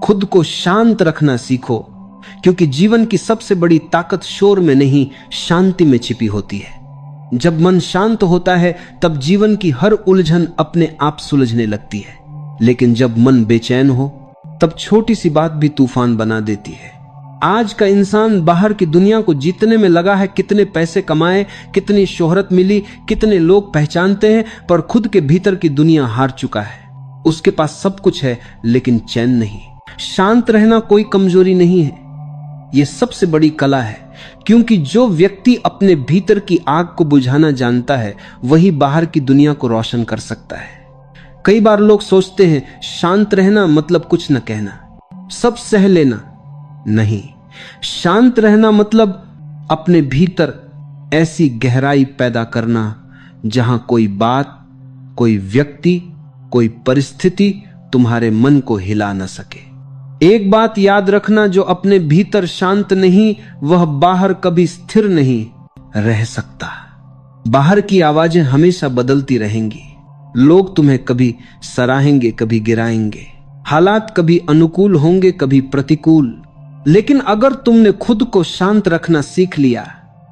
खुद को शांत रखना सीखो, क्योंकि जीवन की सबसे बड़ी ताकत शोर में नहीं, शांति में छिपी होती है। जब मन शांत होता है तब जीवन की हर उलझन अपने आप सुलझने लगती है, लेकिन जब मन बेचैन हो तब छोटी सी बात भी तूफान बना देती है। आज का इंसान बाहर की दुनिया को जीतने में लगा है, कितने पैसे कमाए, कितनी शोहरत मिली, कितने लोग पहचानते हैं, पर खुद के भीतर की दुनिया हार चुका है। उसके पास सब कुछ है लेकिन चैन नहीं। शांत रहना कोई कमजोरी नहीं है, यह सबसे बड़ी कला है, क्योंकि जो व्यक्ति अपने भीतर की आग को बुझाना जानता है वही बाहर की दुनिया को रोशन कर सकता है। कई बार लोग सोचते हैं शांत रहना मतलब कुछ न कहना, सब सह लेना। नहीं, शांत रहना मतलब अपने भीतर ऐसी गहराई पैदा करना जहां कोई बात, कोई व्यक्ति, कोई परिस्थिति तुम्हारे मन को हिला न सके। एक बात याद रखना, जो अपने भीतर शांत नहीं वह बाहर कभी स्थिर नहीं रह सकता। बाहर की आवाजें हमेशा बदलती रहेंगी, लोग तुम्हें कभी सराहेंगे, कभी गिराएंगे, हालात कभी अनुकूल होंगे, कभी प्रतिकूल। लेकिन अगर तुमने खुद को शांत रखना सीख लिया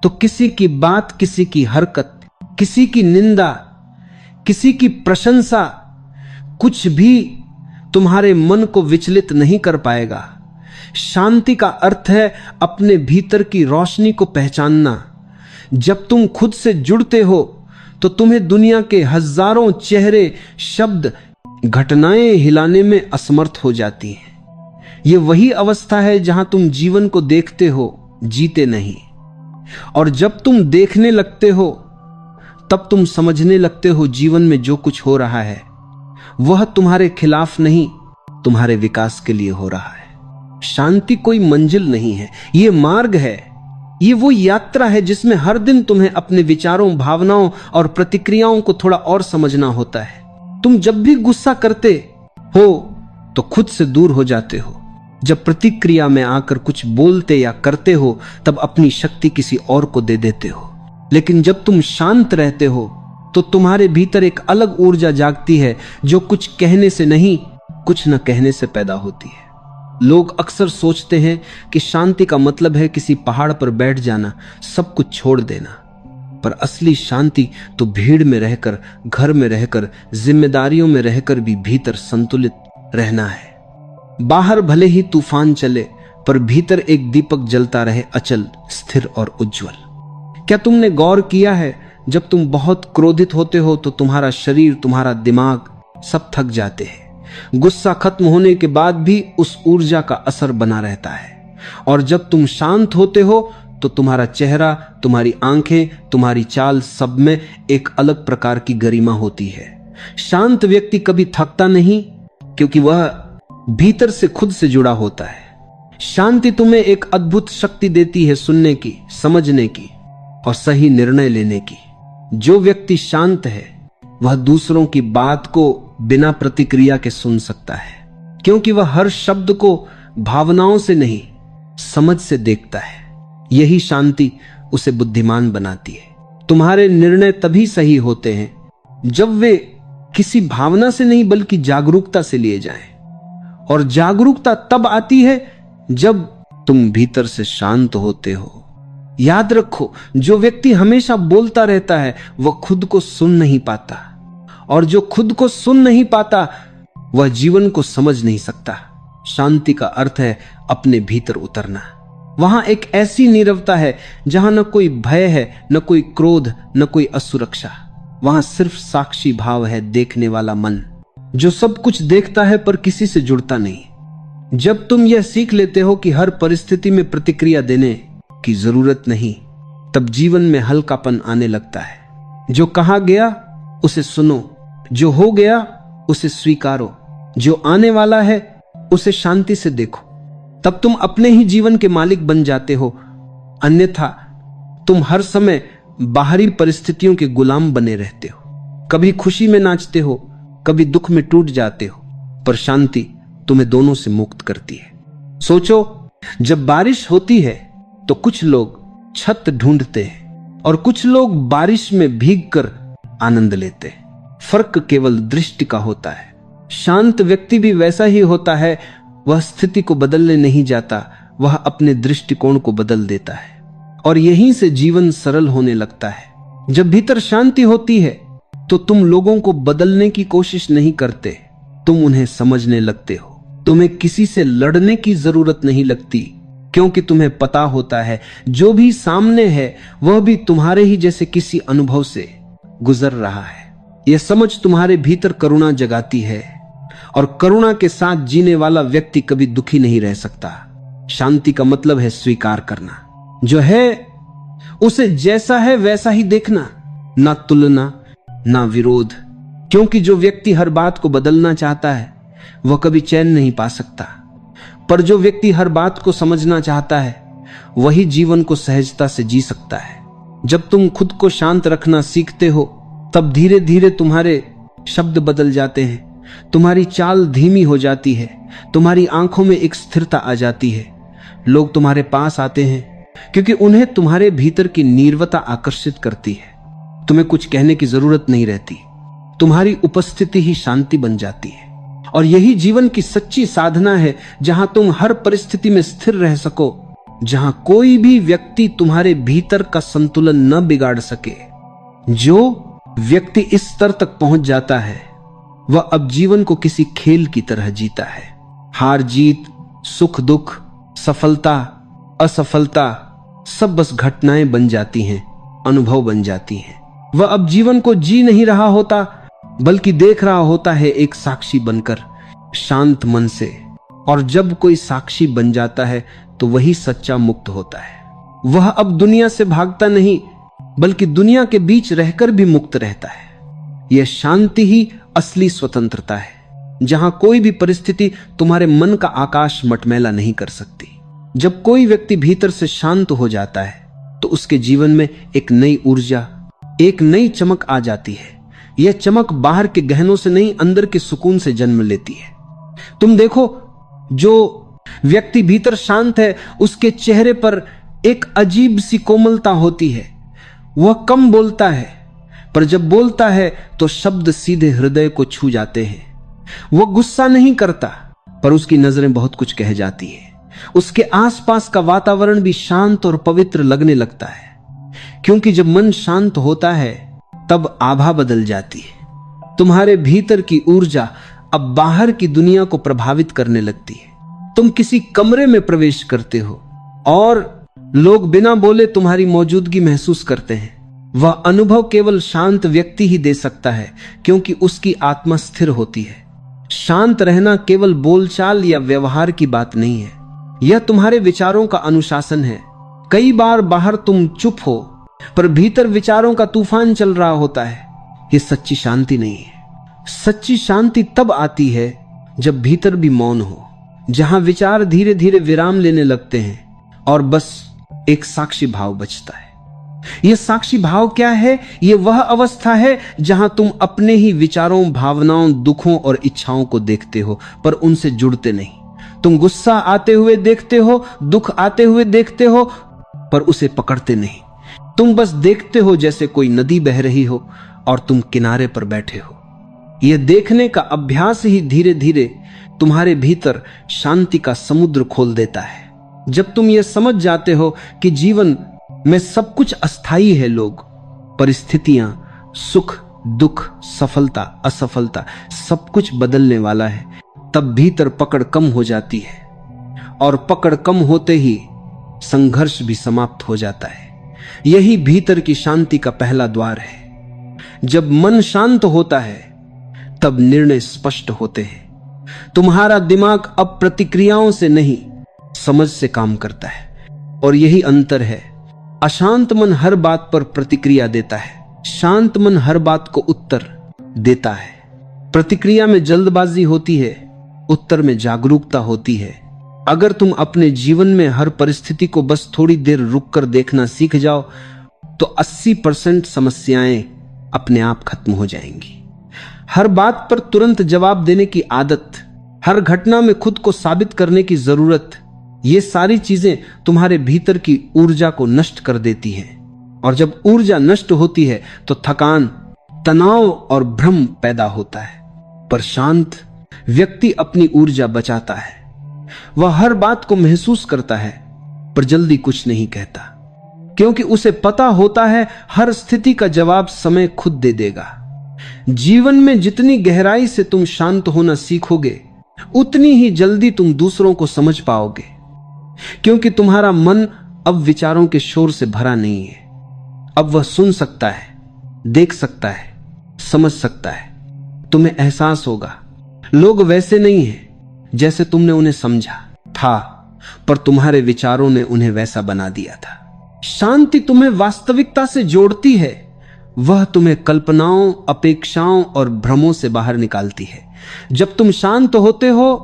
तो किसी की बात, किसी की हरकत, किसी की निंदा, किसी की प्रशंसा, कुछ भी तुम्हारे मन को विचलित नहीं कर पाएगा। शांति का अर्थ है अपने भीतर की रोशनी को पहचानना। जब तुम खुद से जुड़ते हो तो तुम्हें दुनिया के हजारों चेहरे, शब्द, घटनाएं हिलाने में असमर्थ हो जाती हैं। यह वही अवस्था है जहां तुम जीवन को देखते हो, जीते नहीं। और जब तुम देखने लगते हो तब तुम समझने लगते हो जीवन में जो कुछ हो रहा है वह तुम्हारे खिलाफ नहीं, तुम्हारे विकास के लिए हो रहा है। शांति कोई मंजिल नहीं है, यह मार्ग है। ये वो यात्रा है जिसमें हर दिन तुम्हें अपने विचारों, भावनाओं और प्रतिक्रियाओं को थोड़ा और समझना होता है। तुम जब भी गुस्सा करते हो तो खुद से दूर हो जाते हो। जब प्रतिक्रिया में आकर कुछ बोलते या करते हो तब अपनी शक्ति किसी और को दे देते हो। लेकिन जब तुम शांत रहते हो तो तुम्हारे भीतर एक अलग ऊर्जा जागती है जो कुछ कहने से नहीं, कुछ न कहने से पैदा होती है। लोग अक्सर सोचते हैं कि शांति का मतलब है किसी पहाड़ पर बैठ जाना, सब कुछ छोड़ देना। पर असली शांति तो भीड़ में रहकर, घर में रहकर, जिम्मेदारियों में रहकर भी भीतर संतुलित रहना है। बाहर भले ही तूफान चले पर भीतर एक दीपक जलता रहे, अचल, स्थिर और उज्जवल। क्या तुमने गौर किया है, जब तुम बहुत क्रोधित होते हो तो तुम्हारा शरीर, तुम्हारा दिमाग सब थक जाते हैं। गुस्सा खत्म होने के बाद भी उस ऊर्जा का असर बना रहता है। और जब तुम शांत होते हो तो तुम्हारा चेहरा, तुम्हारी आंखें, तुम्हारी चाल, सब में एक अलग प्रकार की गरिमा होती है। शांत व्यक्ति कभी थकता नहीं, क्योंकि वह भीतर से खुद से जुड़ा होता है। शांति तुम्हें एक अद्भुत शक्ति देती है सुनने की, समझने की और सही निर्णय लेने की। जो व्यक्ति शांत है वह दूसरों की बात को बिना प्रतिक्रिया के सुन सकता है, क्योंकि वह हर शब्द को भावनाओं से नहीं, समझ से देखता है। यही शांति उसे बुद्धिमान बनाती है। तुम्हारे निर्णय तभी सही होते हैं जब वे किसी भावना से नहीं बल्कि जागरूकता से लिए जाएं। और जागरूकता तब आती है जब तुम भीतर से शांत होते हो। याद रखो, जो व्यक्ति हमेशा बोलता रहता है वह खुद को सुन नहीं पाता, और जो खुद को सुन नहीं पाता वह जीवन को समझ नहीं सकता। शांति का अर्थ है अपने भीतर उतरना। वहां एक ऐसी नीरवता है जहां न कोई भय है, न कोई क्रोध, न कोई असुरक्षा। वहां सिर्फ साक्षी भाव है, देखने वाला मन जो सब कुछ देखता है पर किसी से जुड़ता नहीं। जब तुम यह सीख लेते हो कि हर परिस्थिति में प्रतिक्रिया देने की जरूरत नहीं, तब जीवन में हल्कापन आने लगता है। जो कहा गया उसे सुनो, जो हो गया उसे स्वीकारो, जो आने वाला है उसे शांति से देखो। तब तुम अपने ही जीवन के मालिक बन जाते हो। अन्यथा तुम हर समय बाहरी परिस्थितियों के गुलाम बने रहते हो। कभी खुशी में नाचते हो, कभी दुख में टूट जाते हो, पर शांति तुम्हें दोनों से मुक्त करती है। सोचो, जब बारिश होती है तो कुछ लोग छत ढूंढते हैं और कुछ लोग बारिश में भीगकर आनंद लेते हैं। फर्क केवल दृष्टि का होता है। शांत व्यक्ति भी वैसा ही होता है, वह स्थिति को बदलने नहीं जाता, वह अपने दृष्टिकोण को बदल देता है और यहीं से जीवन सरल होने लगता है। जब भीतर शांति होती है तो तुम लोगों को बदलने की कोशिश नहीं करते, तुम उन्हें समझने लगते हो। तुम्हें किसी से लड़ने की जरूरत नहीं लगती, क्योंकि तुम्हें पता होता है जो भी सामने है वह भी तुम्हारे ही जैसे किसी अनुभव से गुजर रहा है। यह समझ तुम्हारे भीतर करुणा जगाती है और करुणा के साथ जीने वाला व्यक्ति कभी दुखी नहीं रह सकता। शांति का मतलब है स्वीकार करना, जो है उसे जैसा है वैसा ही देखना, ना तुलना ना विरोध। क्योंकि जो व्यक्ति हर बात को बदलना चाहता है वह कभी चैन नहीं पा सकता, पर जो व्यक्ति हर बात को समझना चाहता है वही जीवन को सहजता से जी सकता है। जब तुम खुद को शांत रखना सीखते हो तब धीरे धीरे तुम्हारे शब्द बदल जाते हैं, तुम्हारी चाल धीमी हो जाती है, तुम्हारी आंखों में एक स्थिरता आ जाती है। लोग तुम्हारे पास आते हैं क्योंकि उन्हें तुम्हारे भीतर की नीरवता आकर्षित करती है। तुम्हें कुछ कहने की जरूरत नहीं रहती, तुम्हारी उपस्थिति ही शांति बन जाती है। और यही जीवन की सच्ची साधना है, जहां तुम हर परिस्थिति में स्थिर रह सको, जहां कोई भी व्यक्ति तुम्हारे भीतर का संतुलन न बिगाड़ सके। जो व्यक्ति इस स्तर तक पहुंच जाता है वह अब जीवन को किसी खेल की तरह जीता है। हार जीत, सुख दुख, सफलता असफलता सब बस घटनाएं बन जाती हैं, अनुभव बन जाती हैं। वह अब जीवन को जी नहीं रहा होता, बल्कि देख रहा होता है एक साक्षी बनकर, शांत मन से। और जब कोई साक्षी बन जाता है तो वही सच्चा मुक्त होता है। वह अब दुनिया से भागता नहीं, बल्कि दुनिया के बीच रहकर भी मुक्त रहता है। यह शांति ही असली स्वतंत्रता है, जहां कोई भी परिस्थिति तुम्हारे मन का आकाश मटमैला नहीं कर सकती। जब कोई व्यक्ति भीतर से शांत हो जाता है तो उसके जीवन में एक नई ऊर्जा, एक नई चमक आ जाती है। यह चमक बाहर के गहनों से नहीं, अंदर के सुकून से जन्म लेती है। तुम देखो, जो व्यक्ति भीतर शांत है उसके चेहरे पर एक अजीब सी कोमलता होती है। वह कम बोलता है, पर जब बोलता है तो शब्द सीधे हृदय को छू जाते हैं। वह गुस्सा नहीं करता, पर उसकी नजरें बहुत कुछ कह जाती हैं। उसके आसपास का वातावरण भी शांत और पवित्र लगने लगता है, क्योंकि जब मन शांत होता है तब आभा बदल जाती है। तुम्हारे भीतर की ऊर्जा अब बाहर की दुनिया को प्रभावित करने लगती है। तुम किसी कमरे में प्रवेश करते हो और लोग बिना बोले तुम्हारी मौजूदगी महसूस करते हैं। वह अनुभव केवल शांत व्यक्ति ही दे सकता है, क्योंकि उसकी आत्मा स्थिर होती है। शांत रहना केवल बोलचाल या व्यवहार की बात नहीं है, यह तुम्हारे विचारों का अनुशासन है। कई बार बाहर तुम चुप हो, पर भीतर विचारों का तूफान चल रहा होता है। यह सच्ची शांति नहीं है। सच्ची शांति तब आती है जब भीतर भी मौन हो, जहां विचार धीरे धीरे विराम लेने लगते हैं और बस एक साक्षी भाव बचता है। यह साक्षी भाव क्या है? यह वह अवस्था है जहां तुम अपने ही विचारों, भावनाओं, दुखों और इच्छाओं को देखते हो, पर उनसे जुड़ते नहीं। तुम गुस्सा आते हुए देखते हो, दुख आते हुए देखते हो, पर उसे पकड़ते नहीं। तुम बस देखते हो जैसे कोई नदी बह रही हो और तुम किनारे पर बैठे हो। यह देखने का अभ्यास ही धीरे धीरे तुम्हारे भीतर शांति का समुद्र खोल देता है। जब तुम यह समझ जाते हो कि जीवन में सब कुछ अस्थाई है, लोग, परिस्थितियां, सुख दुख, सफलता असफलता, सब कुछ बदलने वाला है, तब भीतर पकड़ कम हो जाती है। और पकड़ कम होते ही संघर्ष भी समाप्त हो जाता है। यही भीतर की शांति का पहला द्वार है। जब मन शांत होता है तब निर्णय स्पष्ट होते हैं। तुम्हारा दिमाग अब प्रतिक्रियाओं से नहीं, समझ से काम करता है। और यही अंतर है। अशांत मन हर बात पर प्रतिक्रिया देता है, शांत मन हर बात को उत्तर देता है। प्रतिक्रिया में जल्दबाजी होती है, उत्तर में जागरूकता होती है। अगर तुम अपने जीवन में हर परिस्थिति को बस थोड़ी देर रुककर देखना सीख जाओ तो 80% समस्याएं अपने आप खत्म हो जाएंगी। हर बात पर तुरंत जवाब देने की आदत, हर घटना में खुद को साबित करने की जरूरत, ये सारी चीजें तुम्हारे भीतर की ऊर्जा को नष्ट कर देती हैं। और जब ऊर्जा नष्ट होती है तो थकान, तनाव और भ्रम पैदा होता है। पर शांत व्यक्ति अपनी ऊर्जा बचाता है। वह हर बात को महसूस करता है पर जल्दी कुछ नहीं कहता, क्योंकि उसे पता होता है हर स्थिति का जवाब समय खुद दे देगा। जीवन में जितनी गहराई से तुम शांत होना सीखोगे उतनी ही जल्दी तुम दूसरों को समझ पाओगे, क्योंकि तुम्हारा मन अब विचारों के शोर से भरा नहीं है। अब वह सुन सकता है, देख सकता है, समझ सकता है। तुम्हें एहसास होगा लोग वैसे नहीं हैं जैसे तुमने उन्हें समझा था, पर तुम्हारे विचारों ने उन्हें वैसा बना दिया था। शांति तुम्हें वास्तविकता से जोड़ती है, वह तुम्हें कल्पनाओं, अपेक्षाओं और भ्रमों से बाहर निकालती है। जब तुम शांत होते हो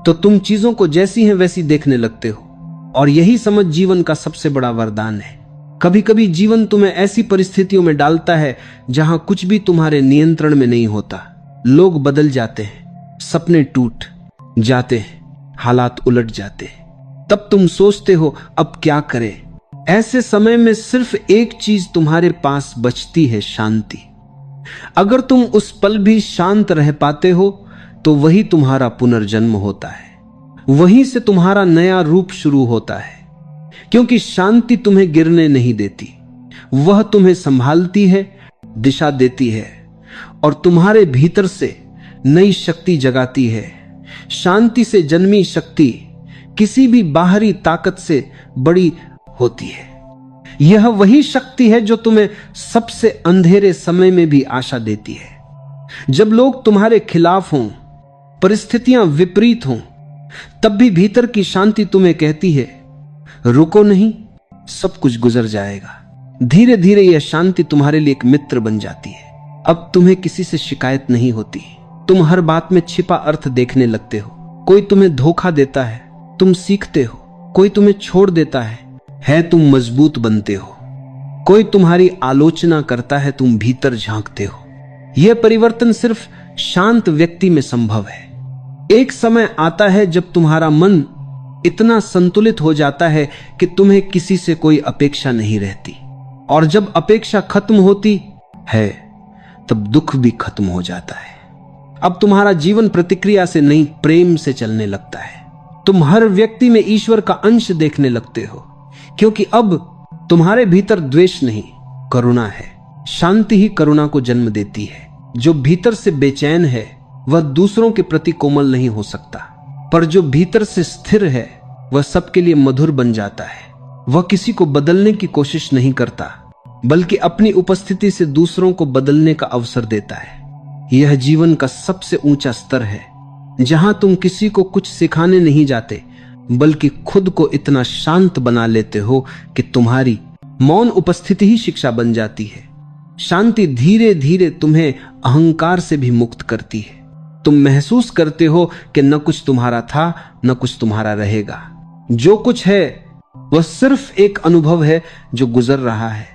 तो तुम चीजों को जैसी हैं वैसी देखने लगते हो, और यही समझ जीवन का सबसे बड़ा वरदान है। कभी कभी जीवन तुम्हें ऐसी परिस्थितियों में डालता है जहां कुछ भी तुम्हारे नियंत्रण में नहीं होता। लोग बदल जाते हैं, सपने टूट जाते हैं, हालात उलट जाते हैं। तब तुम सोचते हो अब क्या करें। ऐसे समय में सिर्फ एक चीज तुम्हारे पास बचती है, शांति। अगर तुम उस पल भी शांत रह पाते हो तो वही तुम्हारा पुनर्जन्म होता है, वहीं से तुम्हारा नया रूप शुरू होता है। क्योंकि शांति तुम्हें गिरने नहीं देती, वह तुम्हें संभालती है, दिशा देती है और तुम्हारे भीतर से नई शक्ति जगाती है। शांति से जन्मी शक्ति किसी भी बाहरी ताकत से बड़ी होती है। यह वही शक्ति है जो तुम्हें सबसे अंधेरे समय में भी आशा देती है। जब लोग तुम्हारे खिलाफ हों, परिस्थितियां विपरीत हों, तब भी भीतर की शांति तुम्हें कहती है रुको नहीं, सब कुछ गुजर जाएगा। धीरे धीरे यह शांति तुम्हारे लिए एक मित्र बन जाती है। अब तुम्हें किसी से शिकायत नहीं होती, तुम हर बात में छिपा अर्थ देखने लगते हो। कोई तुम्हें धोखा देता है, तुम सीखते हो। कोई तुम्हें छोड़ देता है तुम मजबूत बनते हो। कोई तुम्हारी आलोचना करता है, तुम भीतर झांकते हो। यह परिवर्तन सिर्फ शांत व्यक्ति में संभव है। एक समय आता है जब तुम्हारा मन इतना संतुलित हो जाता है कि तुम्हें किसी से कोई अपेक्षा नहीं रहती, और जब अपेक्षा खत्म होती है तब दुख भी खत्म हो जाता है। अब तुम्हारा जीवन प्रतिक्रिया से नहीं, प्रेम से चलने लगता है। तुम हर व्यक्ति में ईश्वर का अंश देखने लगते हो, क्योंकि अब तुम्हारे भीतर द्वेष नहीं, करुणा है। शांति ही करुणा को जन्म देती है। जो भीतर से बेचैन है वह दूसरों के प्रति कोमल नहीं हो सकता, पर जो भीतर से स्थिर है वह सबके लिए मधुर बन जाता है। वह किसी को बदलने की कोशिश नहीं करता, बल्कि अपनी उपस्थिति से दूसरों को बदलने का अवसर देता है। यह जीवन का सबसे ऊंचा स्तर है, जहां तुम किसी को कुछ सिखाने नहीं जाते, बल्कि खुद को इतना शांत बना लेते हो कि तुम्हारी मौन उपस्थिति ही शिक्षा बन जाती है। शांति धीरे धीरे तुम्हें अहंकार से भी मुक्त करती है। तुम महसूस करते हो कि न कुछ तुम्हारा था, न कुछ तुम्हारा रहेगा। जो कुछ है वह सिर्फ एक अनुभव है जो गुजर रहा है।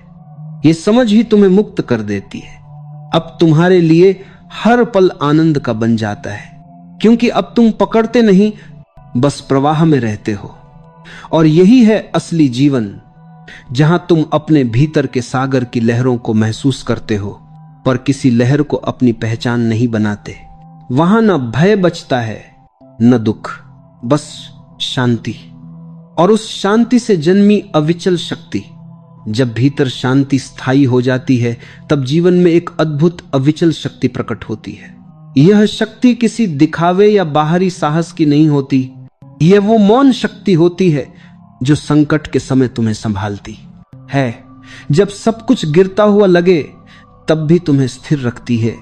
यह समझ ही तुम्हें मुक्त कर देती है। अब तुम्हारे लिए हर पल आनंद का बन जाता है, क्योंकि अब तुम पकड़ते नहीं, बस प्रवाह में रहते हो। और यही है असली जीवन, जहां तुम अपने भीतर के सागर की लहरों को महसूस करते हो, पर किसी लहर को अपनी पहचान नहीं बनाते। वहां न भय बचता है, न दुख, बस शांति। और उस शांति से जन्मी अविचल शक्ति। जब भीतर शांति स्थायी हो जाती है, तब जीवन में एक अद्भुत अविचल शक्ति प्रकट होती है। यह शक्ति किसी दिखावे या बाहरी साहस की नहीं होती। यह वो मौन शक्ति होती है जो संकट के समय तुम्हें संभालती है। जब सब कुछ गिरता हुआ लगे, तब भी तुम्हें स्थिर रखती है।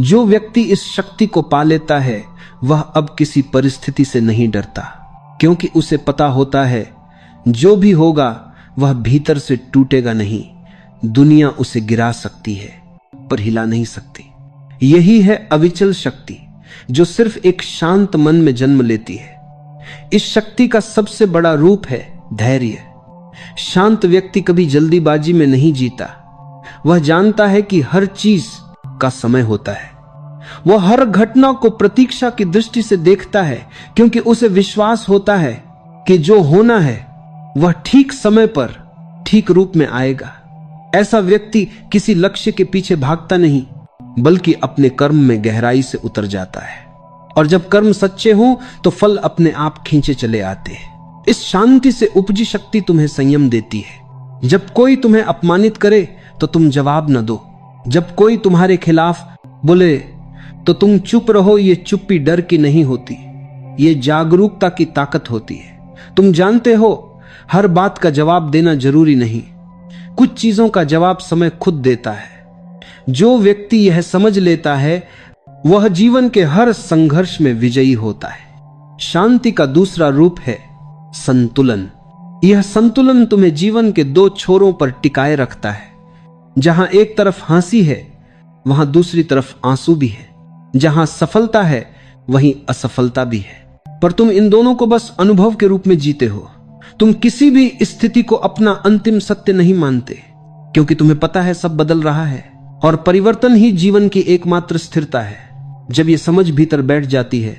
जो व्यक्ति इस शक्ति को पा लेता है, वह अब किसी परिस्थिति से नहीं डरता, क्योंकि उसे पता होता है जो भी होगा वह भीतर से टूटेगा नहीं। दुनिया उसे गिरा सकती है, पर हिला नहीं सकती। यही है अविचल शक्ति, जो सिर्फ एक शांत मन में जन्म लेती है। इस शक्ति का सबसे बड़ा रूप है धैर्य। शांत व्यक्ति कभी जल्दीबाजी में नहीं जीता। वह जानता है कि हर चीज का समय होता है। वह हर घटना को प्रतीक्षा की दृष्टि से देखता है, क्योंकि उसे विश्वास होता है कि जो होना है वह ठीक समय पर ठीक रूप में आएगा। ऐसा व्यक्ति किसी लक्ष्य के पीछे भागता नहीं, बल्कि अपने कर्म में गहराई से उतर जाता है। और जब कर्म सच्चे हों तो फल अपने आप खींचे चले आते हैं। इस शांति से उपजी शक्ति तुम्हें संयम देती है। जब कोई तुम्हें अपमानित करे तो तुम जवाब न दो, जब कोई तुम्हारे खिलाफ बोले तो तुम चुप रहो। ये चुप्पी डर की नहीं होती, ये जागरूकता की ताकत होती है। तुम जानते हो हर बात का जवाब देना जरूरी नहीं, कुछ चीजों का जवाब समय खुद देता है। जो व्यक्ति यह समझ लेता है वह जीवन के हर संघर्ष में विजयी होता है। शांति का दूसरा रूप है संतुलन। यह संतुलन तुम्हें जीवन के दो छोरों पर टिकाए रखता है। जहां एक तरफ हंसी है वहां दूसरी तरफ आंसू भी है, जहां सफलता है वहीं असफलता भी है। पर तुम इन दोनों को बस अनुभव के रूप में जीते हो। तुम किसी भी स्थिति को अपना अंतिम सत्य नहीं मानते, क्योंकि तुम्हें पता है सब बदल रहा है और परिवर्तन ही जीवन की एकमात्र स्थिरता है। जब यह समझ भीतर बैठ जाती है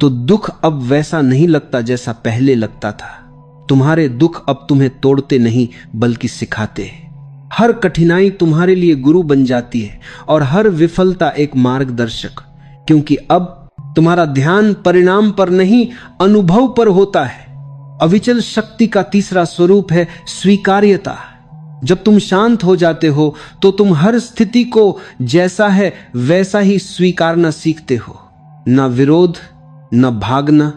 तो दुख अब वैसा नहीं लगता जैसा पहले लगता था। तुम्हारे दुख अब तुम्हें तोड़ते नहीं बल्कि सिखाते हैं। हर कठिनाई तुम्हारे लिए गुरु बन जाती है और हर विफलता एक मार्गदर्शक, क्योंकि अब तुम्हारा ध्यान परिणाम पर नहीं अनुभव पर होता है। अविचल शक्ति का तीसरा स्वरूप है स्वीकार्यता। जब तुम शांत हो जाते हो तो तुम हर स्थिति को जैसा है वैसा ही स्वीकारना सीखते हो। न विरोध, न भागना,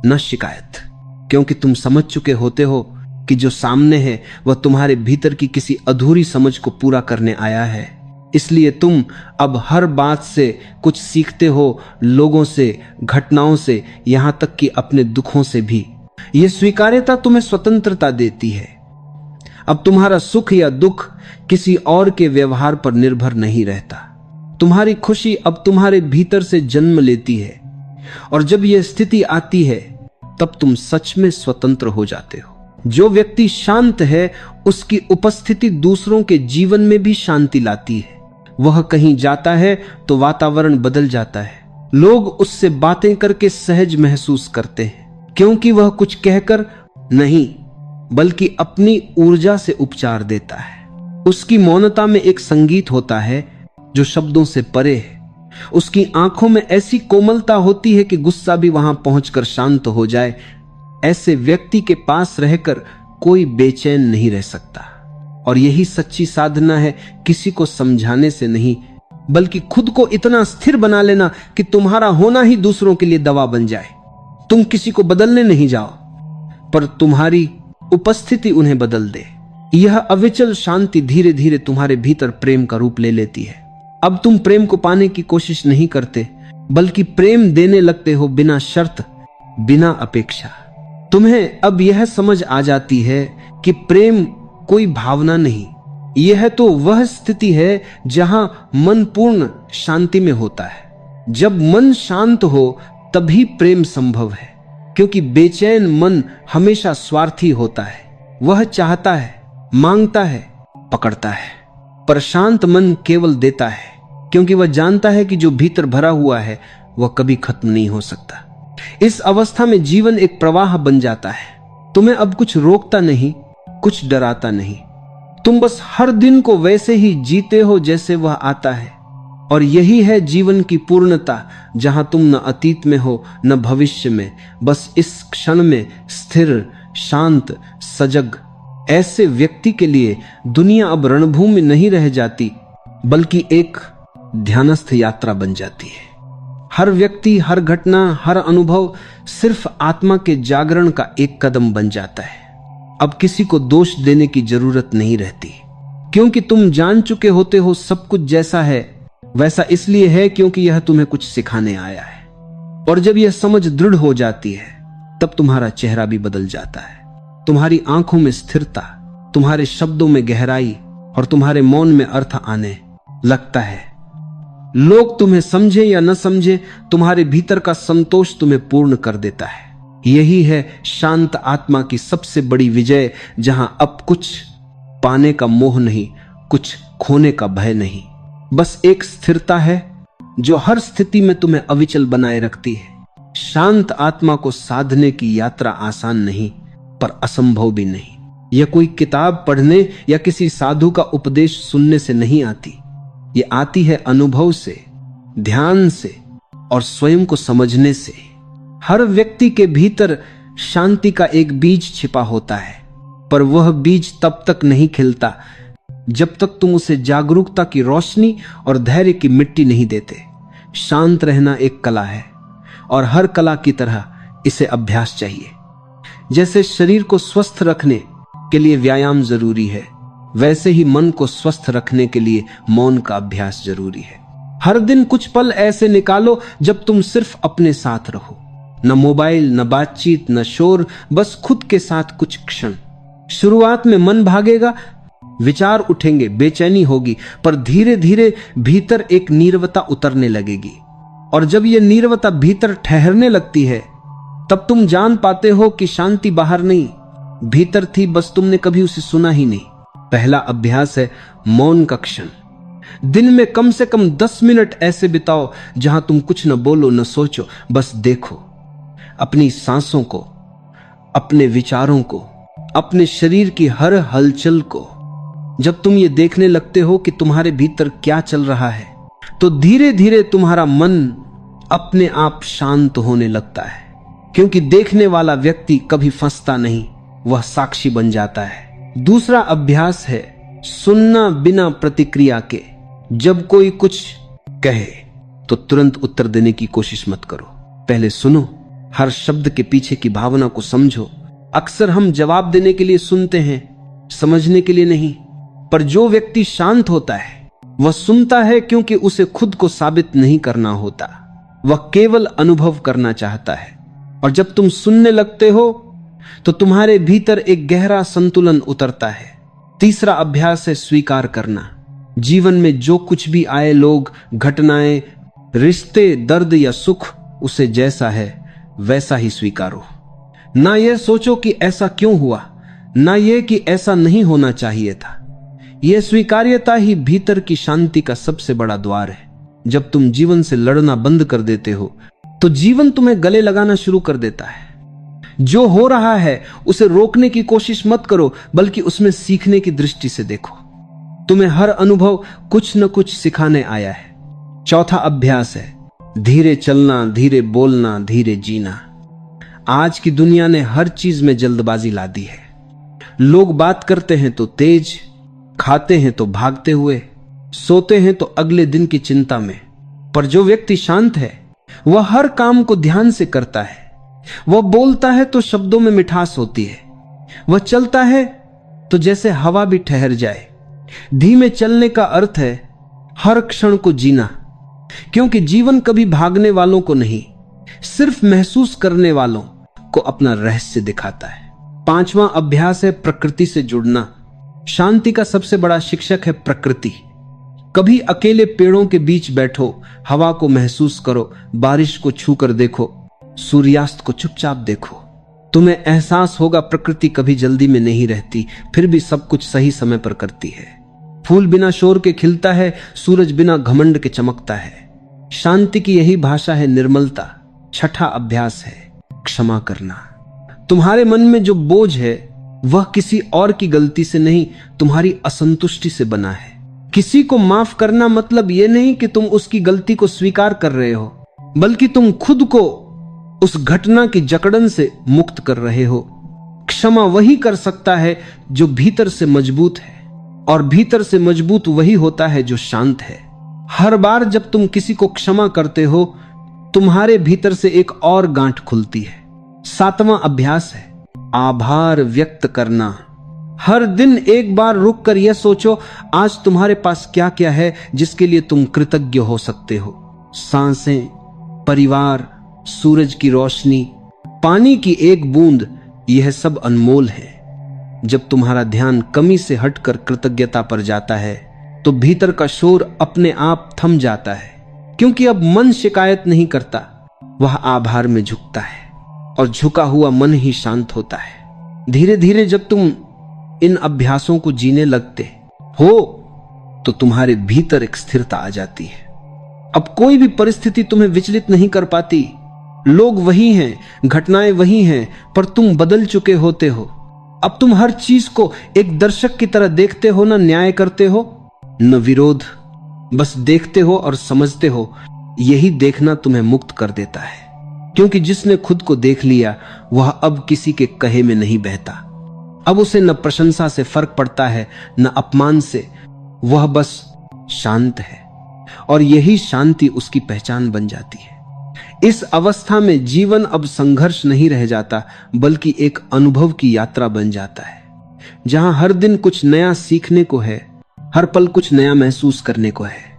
न शिकायत, क्योंकि तुम समझ चुके होते हो कि जो सामने है वह तुम्हारे भीतर की किसी अधूरी समझ को पूरा करने आया है। इसलिए तुम अब हर बात से कुछ सीखते हो, लोगों से, घटनाओं से, यहां तक कि अपने दुखों से भी। यह स्वीकार्यता तुम्हें स्वतंत्रता देती है। अब तुम्हारा सुख या दुख किसी और के व्यवहार पर निर्भर नहीं रहता। तुम्हारी खुशी अब तुम्हारे भीतर से जन्म लेती है, और जब यह स्थिति आती है तब तुम सच में स्वतंत्र हो जाते हो। जो व्यक्ति शांत है उसकी उपस्थिति दूसरों के जीवन में भी शांति लाती है। वह कहीं जाता है तो वातावरण बदल जाता है। लोग उससे बातें करके सहज महसूस करते हैं, क्योंकि वह कुछ कहकर नहीं बल्कि अपनी ऊर्जा से उपचार देता है। उसकी मौनता में एक संगीत होता है जो शब्दों से परे है। उसकी आंखों में ऐसी कोमलता होती है कि गुस्सा भी वहां पहुंचकर शांत हो जाए। ऐसे व्यक्ति के पास रहकर कोई बेचैन नहीं रह सकता। और यही सच्ची साधना है, किसी को समझाने से नहीं बल्कि खुद को इतना स्थिर बना लेना कि तुम्हारा होना ही दूसरों के लिए दवा बन जाए। तुम किसी को बदलने नहीं जाओ, पर तुम्हारी उपस्थिति उन्हें बदल दे। यह अविचल शांति धीरे धीरे तुम्हारे भीतर प्रेम का रूप ले लेती है। अब तुम प्रेम को पाने की कोशिश नहीं करते बल्कि प्रेम देने लगते हो, बिना शर्त, बिना अपेक्षा। तुम्हें अब यह समझ आ जाती है कि प्रेम कोई भावना नहीं, यह तो वह स्थिति है जहां मन पूर्ण शांति में होता है। जब मन शांत हो तभी प्रेम संभव है, क्योंकि बेचैन मन हमेशा स्वार्थी होता है। वह चाहता है, मांगता है, पकड़ता है। पर शांत मन केवल देता है, क्योंकि वह जानता है कि जो भीतर भरा हुआ है वह कभी खत्म नहीं हो सकता। इस अवस्था में जीवन एक प्रवाह बन जाता है। तुम्हें अब कुछ रोकता नहीं, कुछ डराता नहीं। तुम बस हर दिन को वैसे ही जीते हो जैसे वह आता है। और यही है जीवन की पूर्णता, जहां तुम न अतीत में हो न भविष्य में, बस इस क्षण में स्थिर, शांत, सजग। ऐसे व्यक्ति के लिए दुनिया अब रणभूमि नहीं रह जाती बल्कि एक ध्यानस्थ यात्रा बन जाती है। हर व्यक्ति, हर घटना, हर अनुभव सिर्फ आत्मा के जागरण का एक कदम बन जाता है। अब किसी को दोष देने की जरूरत नहीं रहती, क्योंकि तुम जान चुके होते हो सब कुछ जैसा है वैसा इसलिए है क्योंकि यह तुम्हें कुछ सिखाने आया है। और जब यह समझ दृढ़ हो जाती है तब तुम्हारा चेहरा भी बदल जाता है। तुम्हारी आंखों में स्थिरता, तुम्हारे शब्दों में गहराई और तुम्हारे मौन में अर्थ आने लगता है। लोग तुम्हें समझे या न समझे, तुम्हारे भीतर का संतोष तुम्हें पूर्ण कर देता है। यही है शांत आत्मा की सबसे बड़ी विजय, जहां अब कुछ पाने का मोह नहीं, कुछ खोने का भय नहीं। बस एक स्थिरता है जो हर स्थिति में तुम्हें अविचल बनाए रखती है। शांत आत्मा को साधने की यात्रा आसान नहीं, पर असंभव भी नहीं। यह कोई किताब पढ़ने या किसी साधु का उपदेश सुनने से नहीं आती। यह आती है अनुभव से, ध्यान से, और स्वयं को समझने से। हर व्यक्ति के भीतर शांति का एक बीज छिपा होता है, पर वह बीज तब तक नहीं खिलता जब तक तुम उसे जागरूकता की रोशनी और धैर्य की मिट्टी नहीं देते। शांत रहना एक कला है, और हर कला की तरह इसे अभ्यास चाहिए। जैसे शरीर को स्वस्थ रखने के लिए व्यायाम जरूरी है, वैसे ही मन को स्वस्थ रखने के लिए मौन का अभ्यास जरूरी है। हर दिन कुछ पल ऐसे निकालो जब तुम सिर्फ अपने साथ रहो, न मोबाइल, न बातचीत, न शोर, बस खुद के साथ कुछ क्षण। शुरुआत में मन भागेगा, विचार उठेंगे, बेचैनी होगी, पर धीरे धीरे भीतर एक नीरवता उतरने लगेगी। और जब यह नीरवता भीतर ठहरने लगती है, तब तुम जान पाते हो कि शांति बाहर नहीं, भीतर थी, बस तुमने कभी उसे सुना ही नहीं। पहला अभ्यास है मौन का क्षण। दिन में कम से कम 10 मिनट ऐसे बिताओ जहां तुम कुछ न बोलो, न सोचो, बस देखो अपनी सांसों को, अपने विचारों को, अपने शरीर की हर हलचल को। जब तुम ये देखने लगते हो कि तुम्हारे भीतर क्या चल रहा है, तो धीरे धीरे तुम्हारा मन अपने आप शांत होने लगता है, क्योंकि देखने वाला व्यक्ति कभी फंसता नहीं, वह साक्षी बन जाता है। दूसरा अभ्यास है सुनना बिना प्रतिक्रिया के। जब कोई कुछ कहे तो तुरंत उत्तर देने की कोशिश मत करो, पहले सुनो, हर शब्द के पीछे की भावना को समझो। अक्सर हम जवाब देने के लिए सुनते हैं, समझने के लिए नहीं। पर जो व्यक्ति शांत होता है वह सुनता है क्योंकि उसे खुद को साबित नहीं करना होता, वह केवल अनुभव करना चाहता है। और जब तुम सुनने लगते हो तो तुम्हारे भीतर एक गहरा संतुलन उतरता है। तीसरा अभ्यास है स्वीकार करना। जीवन में जो कुछ भी आए, लोग, घटनाएं, रिश्ते, दर्द या सुख, उसे जैसा है वैसा ही स्वीकारो। ना यह सोचो कि ऐसा क्यों हुआ, ना यह कि ऐसा नहीं होना चाहिए था। यह स्वीकार्यता ही भीतर की शांति का सबसे बड़ा द्वार है। जब तुम जीवन से लड़ना बंद कर देते हो तो जीवन तुम्हें गले लगाना शुरू कर देता है। जो हो रहा है उसे रोकने की कोशिश मत करो, बल्कि उसमें सीखने की दृष्टि से देखो। तुम्हें हर अनुभव कुछ न कुछ सिखाने आया है। चौथा अभ्यास है धीरे चलना, धीरे बोलना, धीरे जीना। आज की दुनिया ने हर चीज में जल्दबाजी ला दी है। लोग बात करते हैं तो तेज, खाते हैं तो भागते हुए, सोते हैं तो अगले दिन की चिंता में। पर जो व्यक्ति शांत है वह हर काम को ध्यान से करता है। वह बोलता है तो शब्दों में मिठास होती है। वह चलता है तो जैसे हवा भी ठहर जाए। धीमे चलने का अर्थ है हर क्षण को जीना, क्योंकि जीवन कभी भागने वालों को नहीं, सिर्फ महसूस करने वालों को अपना रहस्य दिखाता है। पांचवां अभ्यास है प्रकृति से जुड़ना। शांति का सबसे बड़ा शिक्षक है प्रकृति। कभी अकेले पेड़ों के बीच बैठो, हवा को महसूस करो, बारिश को छूकर देखो, सूर्यास्त को चुपचाप देखो। तुम्हें एहसास होगा प्रकृति कभी जल्दी में नहीं रहती, फिर भी सब कुछ सही समय पर करती है। फूल बिना शोर के खिलता है, सूरज बिना घमंड के चमकता है। शांति की यही भाषा है निर्मलता। छठा अभ्यास है क्षमा करना। तुम्हारे मन में जो बोझ है वह किसी और की गलती से नहीं, तुम्हारी असंतुष्टि से बना है। किसी को माफ करना मतलब यह नहीं कि तुम उसकी गलती को स्वीकार कर रहे हो, बल्कि तुम खुद को उस घटना की जकड़न से मुक्त कर रहे हो। क्षमा वही कर सकता है जो भीतर से मजबूत है, और भीतर से मजबूत वही होता है जो शांत है। हर बार जब तुम किसी को क्षमा करते हो, तुम्हारे भीतर से एक और गांठ खुलती है। सातवां अभ्यास है आभार व्यक्त करना। हर दिन एक बार रुक कर यह सोचो, आज तुम्हारे पास क्या क्या है जिसके लिए तुम कृतज्ञ हो सकते हो। सांसें, परिवार, सूरज की रोशनी, पानी की एक बूंद, यह सब अनमोल है। जब तुम्हारा ध्यान कमी से हटकर कृतज्ञता पर जाता है तो भीतर का शोर अपने आप थम जाता है, क्योंकि अब मन शिकायत नहीं करता, वह आभार में झुकता है, और झुका हुआ मन ही शांत होता है। धीरे धीरे जब तुम इन अभ्यासों को जीने लगते हो तो तुम्हारे भीतर एक स्थिरता आ जाती है। अब कोई भी परिस्थिति तुम्हें विचलित नहीं कर पाती। लोग वही हैं, घटनाएं वही हैं, पर तुम बदल चुके होते हो। अब तुम हर चीज को एक दर्शक की तरह देखते हो, न न्याय करते हो न विरोध, बस देखते हो और समझते हो यही देखना तुम्हें मुक्त कर देता है, क्योंकि जिसने खुद को देख लिया वह अब किसी के कहे में नहीं बहता। अब उसे न प्रशंसा से फर्क पड़ता है न अपमान से, वह बस शांत है और यही शांति उसकी पहचान बन जाती है। इस अवस्था में जीवन अब संघर्ष नहीं रह जाता, बल्कि एक अनुभव की यात्रा बन जाता है, जहां हर दिन कुछ नया सीखने को है, हर पल कुछ नया महसूस करने को है।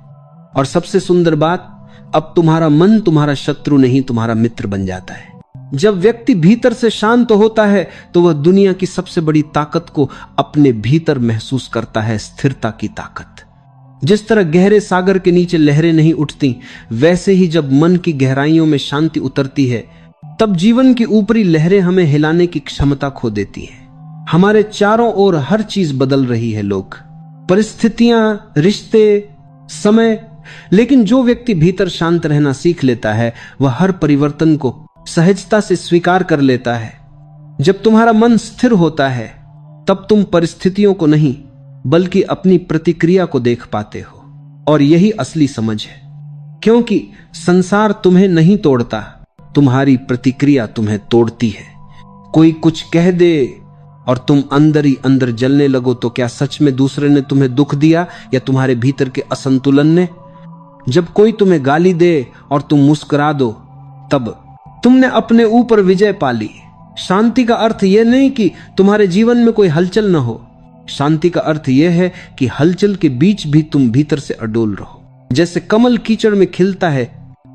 और सबसे सुंदर बात, अब तुम्हारा मन तुम्हारा शत्रु नहीं, तुम्हारा मित्र बन जाता है। जब व्यक्ति भीतर से शांत होता है तो वह दुनिया की सबसे बड़ी ताकत को अपने भीतर महसूस करता है, स्थिरता की ताकत। जिस तरह गहरे सागर के नीचे लहरें नहीं उठती, वैसे ही जब मन की गहराइयों में शांति उतरती है, तब जीवन की ऊपरी लहरें हमें हिलाने की क्षमता खो देती है। हमारे चारों ओर हर चीज बदल रही है, लोग, परिस्थितियां, रिश्ते, समय, लेकिन जो व्यक्ति भीतर शांत रहना सीख लेता है वह हर परिवर्तन को सहजता से स्वीकार कर लेता है। जब तुम्हारा मन स्थिर होता है तब तुम परिस्थितियों को नहीं बल्कि अपनी प्रतिक्रिया को देख पाते हो, और यही असली समझ है, क्योंकि संसार तुम्हें नहीं तोड़ता, तुम्हारी प्रतिक्रिया तुम्हें तोड़ती है। कोई कुछ कह दे और तुम अंदर ही अंदर जलने लगो तो क्या सच में दूसरे ने तुम्हें दुख दिया या तुम्हारे भीतर के असंतुलन ने? जब कोई तुम्हें गाली दे और तुम मुस्कुरा दो, तब तुमने अपने ऊपर विजय पा ली। शांति का अर्थ यह नहीं कि तुम्हारे जीवन में कोई हलचल न हो, शांति का अर्थ यह है कि हलचल के बीच भी तुम भीतर से अडोल रहो। जैसे कमल कीचड़ में खिलता है,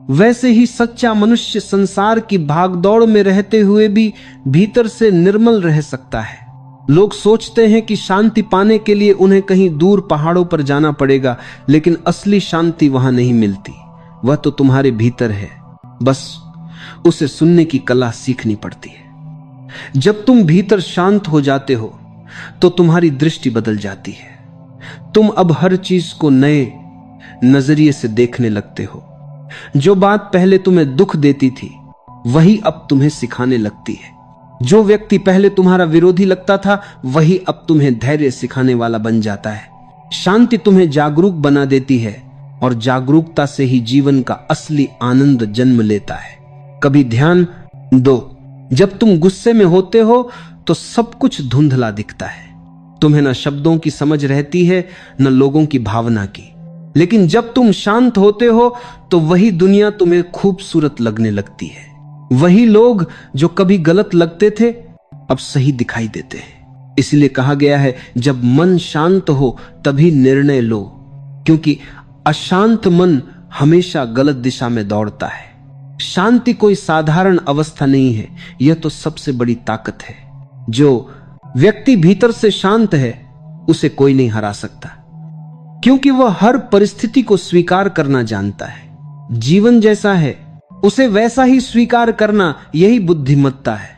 वैसे ही सच्चा मनुष्य संसार की भागदौड़ में रहते हुए भी भीतर से निर्मल रह सकता है। लोग सोचते हैं कि शांति पाने के लिए उन्हें कहीं दूर पहाड़ों पर जाना पड़ेगा, लेकिन असली शांति वहां नहीं मिलती, वह तो तुम्हारे भीतर है, बस उसे सुनने की कला सीखनी पड़ती है। जब तुम भीतर शांत हो जाते हो तो तुम्हारी दृष्टि बदल जाती है। तुम अब हर चीज को नए नजरिए से देखने लगते हो। जो बात पहले तुम्हें दुख देती थी वही अब तुम्हें सिखाने लगती है। जो व्यक्ति पहले तुम्हारा विरोधी लगता था वही अब तुम्हें धैर्य सिखाने वाला बन जाता है। शांति तुम्हें जागरूक बना देती है और जागरूकता से ही जीवन का असली आनंद जन्म लेता है। कभी ध्यान दो, जब तुम गुस्से में होते हो तो सब कुछ धुंधला दिखता है। तुम्हें न शब्दों की समझ रहती है न लोगों की भावना की, लेकिन जब तुम शांत होते हो तो वही दुनिया तुम्हें खूबसूरत लगने लगती है। वही लोग जो कभी गलत लगते थे अब सही दिखाई देते हैं। इसलिए कहा गया है, जब मन शांत हो तभी निर्णय लो, क्योंकि अशांत मन हमेशा गलत दिशा में दौड़ता है। शांति कोई साधारण अवस्था नहीं है, यह तो सबसे बड़ी ताकत है। जो व्यक्ति भीतर से शांत है उसे कोई नहीं हरा सकता, क्योंकि वह हर परिस्थिति को स्वीकार करना जानता है। जीवन जैसा है उसे वैसा ही स्वीकार करना, यही बुद्धिमत्ता है।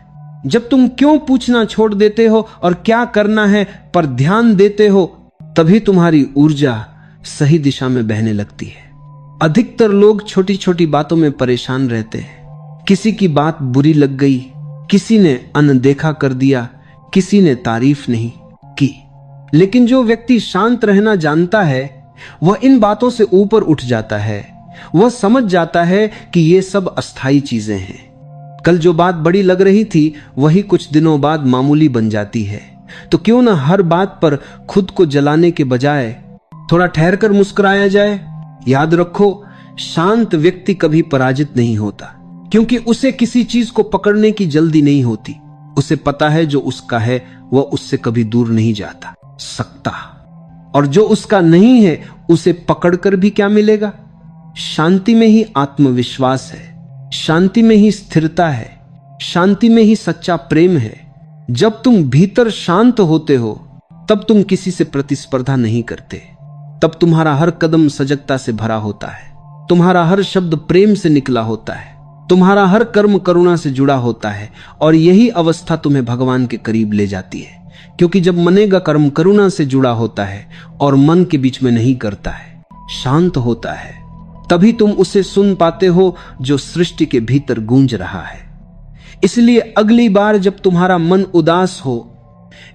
जब तुम क्यों पूछना छोड़ देते हो और क्या करना है पर ध्यान देते हो, तभी तुम्हारी ऊर्जा सही दिशा में बहने लगती है। अधिकतर लोग छोटी छोटी बातों में परेशान रहते हैं। किसी की बात बुरी लग गई, किसी ने अनदेखा कर दिया, किसी ने तारीफ नहीं की, लेकिन जो व्यक्ति शांत रहना जानता है वह इन बातों से ऊपर उठ जाता है। वह समझ जाता है कि ये सब अस्थाई चीजें हैं। कल जो बात बड़ी लग रही थी वही कुछ दिनों बाद मामूली बन जाती है। तो क्यों न हर बात पर खुद को जलाने के बजाय थोड़ा ठहरकर मुस्कुराया जाए। याद रखो, शांत व्यक्ति कभी पराजित नहीं होता, क्योंकि उसे किसी चीज को पकड़ने की जल्दी नहीं होती। उसे पता है जो उसका है वह उससे कभी दूर नहीं जाता सकता, और जो उसका नहीं है उसे पकड़कर भी क्या मिलेगा। शांति में ही आत्मविश्वास है, शांति में ही स्थिरता है, शांति में ही सच्चा प्रेम है। जब तुम भीतर शांत होते हो तब तुम किसी से प्रतिस्पर्धा नहीं करते। तब तुम्हारा हर कदम सजगता से भरा होता है, तुम्हारा हर शब्द प्रेम से निकला होता है, तुम्हारा हर कर्म करुणा से जुड़ा होता है। और यही अवस्था तुम्हें भगवान के करीब ले जाती है, क्योंकि जब मने का कर्म करुणा से जुड़ा होता है और मन के बीच में नहीं करता है, शांत होता है, तभी तुम उसे सुन पाते हो जो सृष्टि के भीतर गूंज रहा है। इसलिए अगली बार जब तुम्हारा मन उदास हो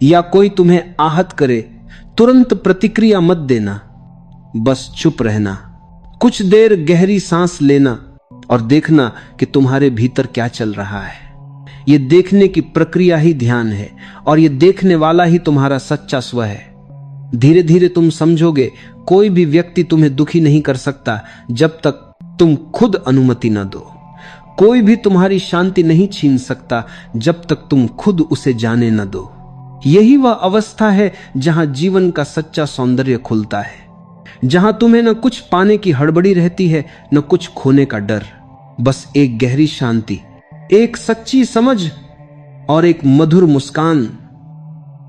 या कोई तुम्हें आहत करे, तुरंत प्रतिक्रिया मत देना, बस चुप रहना कुछ देर गहरी सांस लेना और देखना कि तुम्हारे भीतर क्या चल रहा है। ये देखने की प्रक्रिया ही ध्यान है और ये देखने वाला ही तुम्हारा सच्चा स्व है। धीरे धीरे तुम समझोगे कोई भी व्यक्ति तुम्हें दुखी नहीं कर सकता जब तक तुम खुद अनुमति न दो। कोई भी तुम्हारी शांति नहीं छीन सकता जब तक तुम खुद उसे जाने न दो। यही वह अवस्था है जहां जीवन का सच्चा सौंदर्य खुलता है, जहां तुम्हें न कुछ पाने की हड़बड़ी रहती है न कुछ खोने का डर। बस एक गहरी शांति, एक सच्ची समझ और एक मधुर मुस्कान।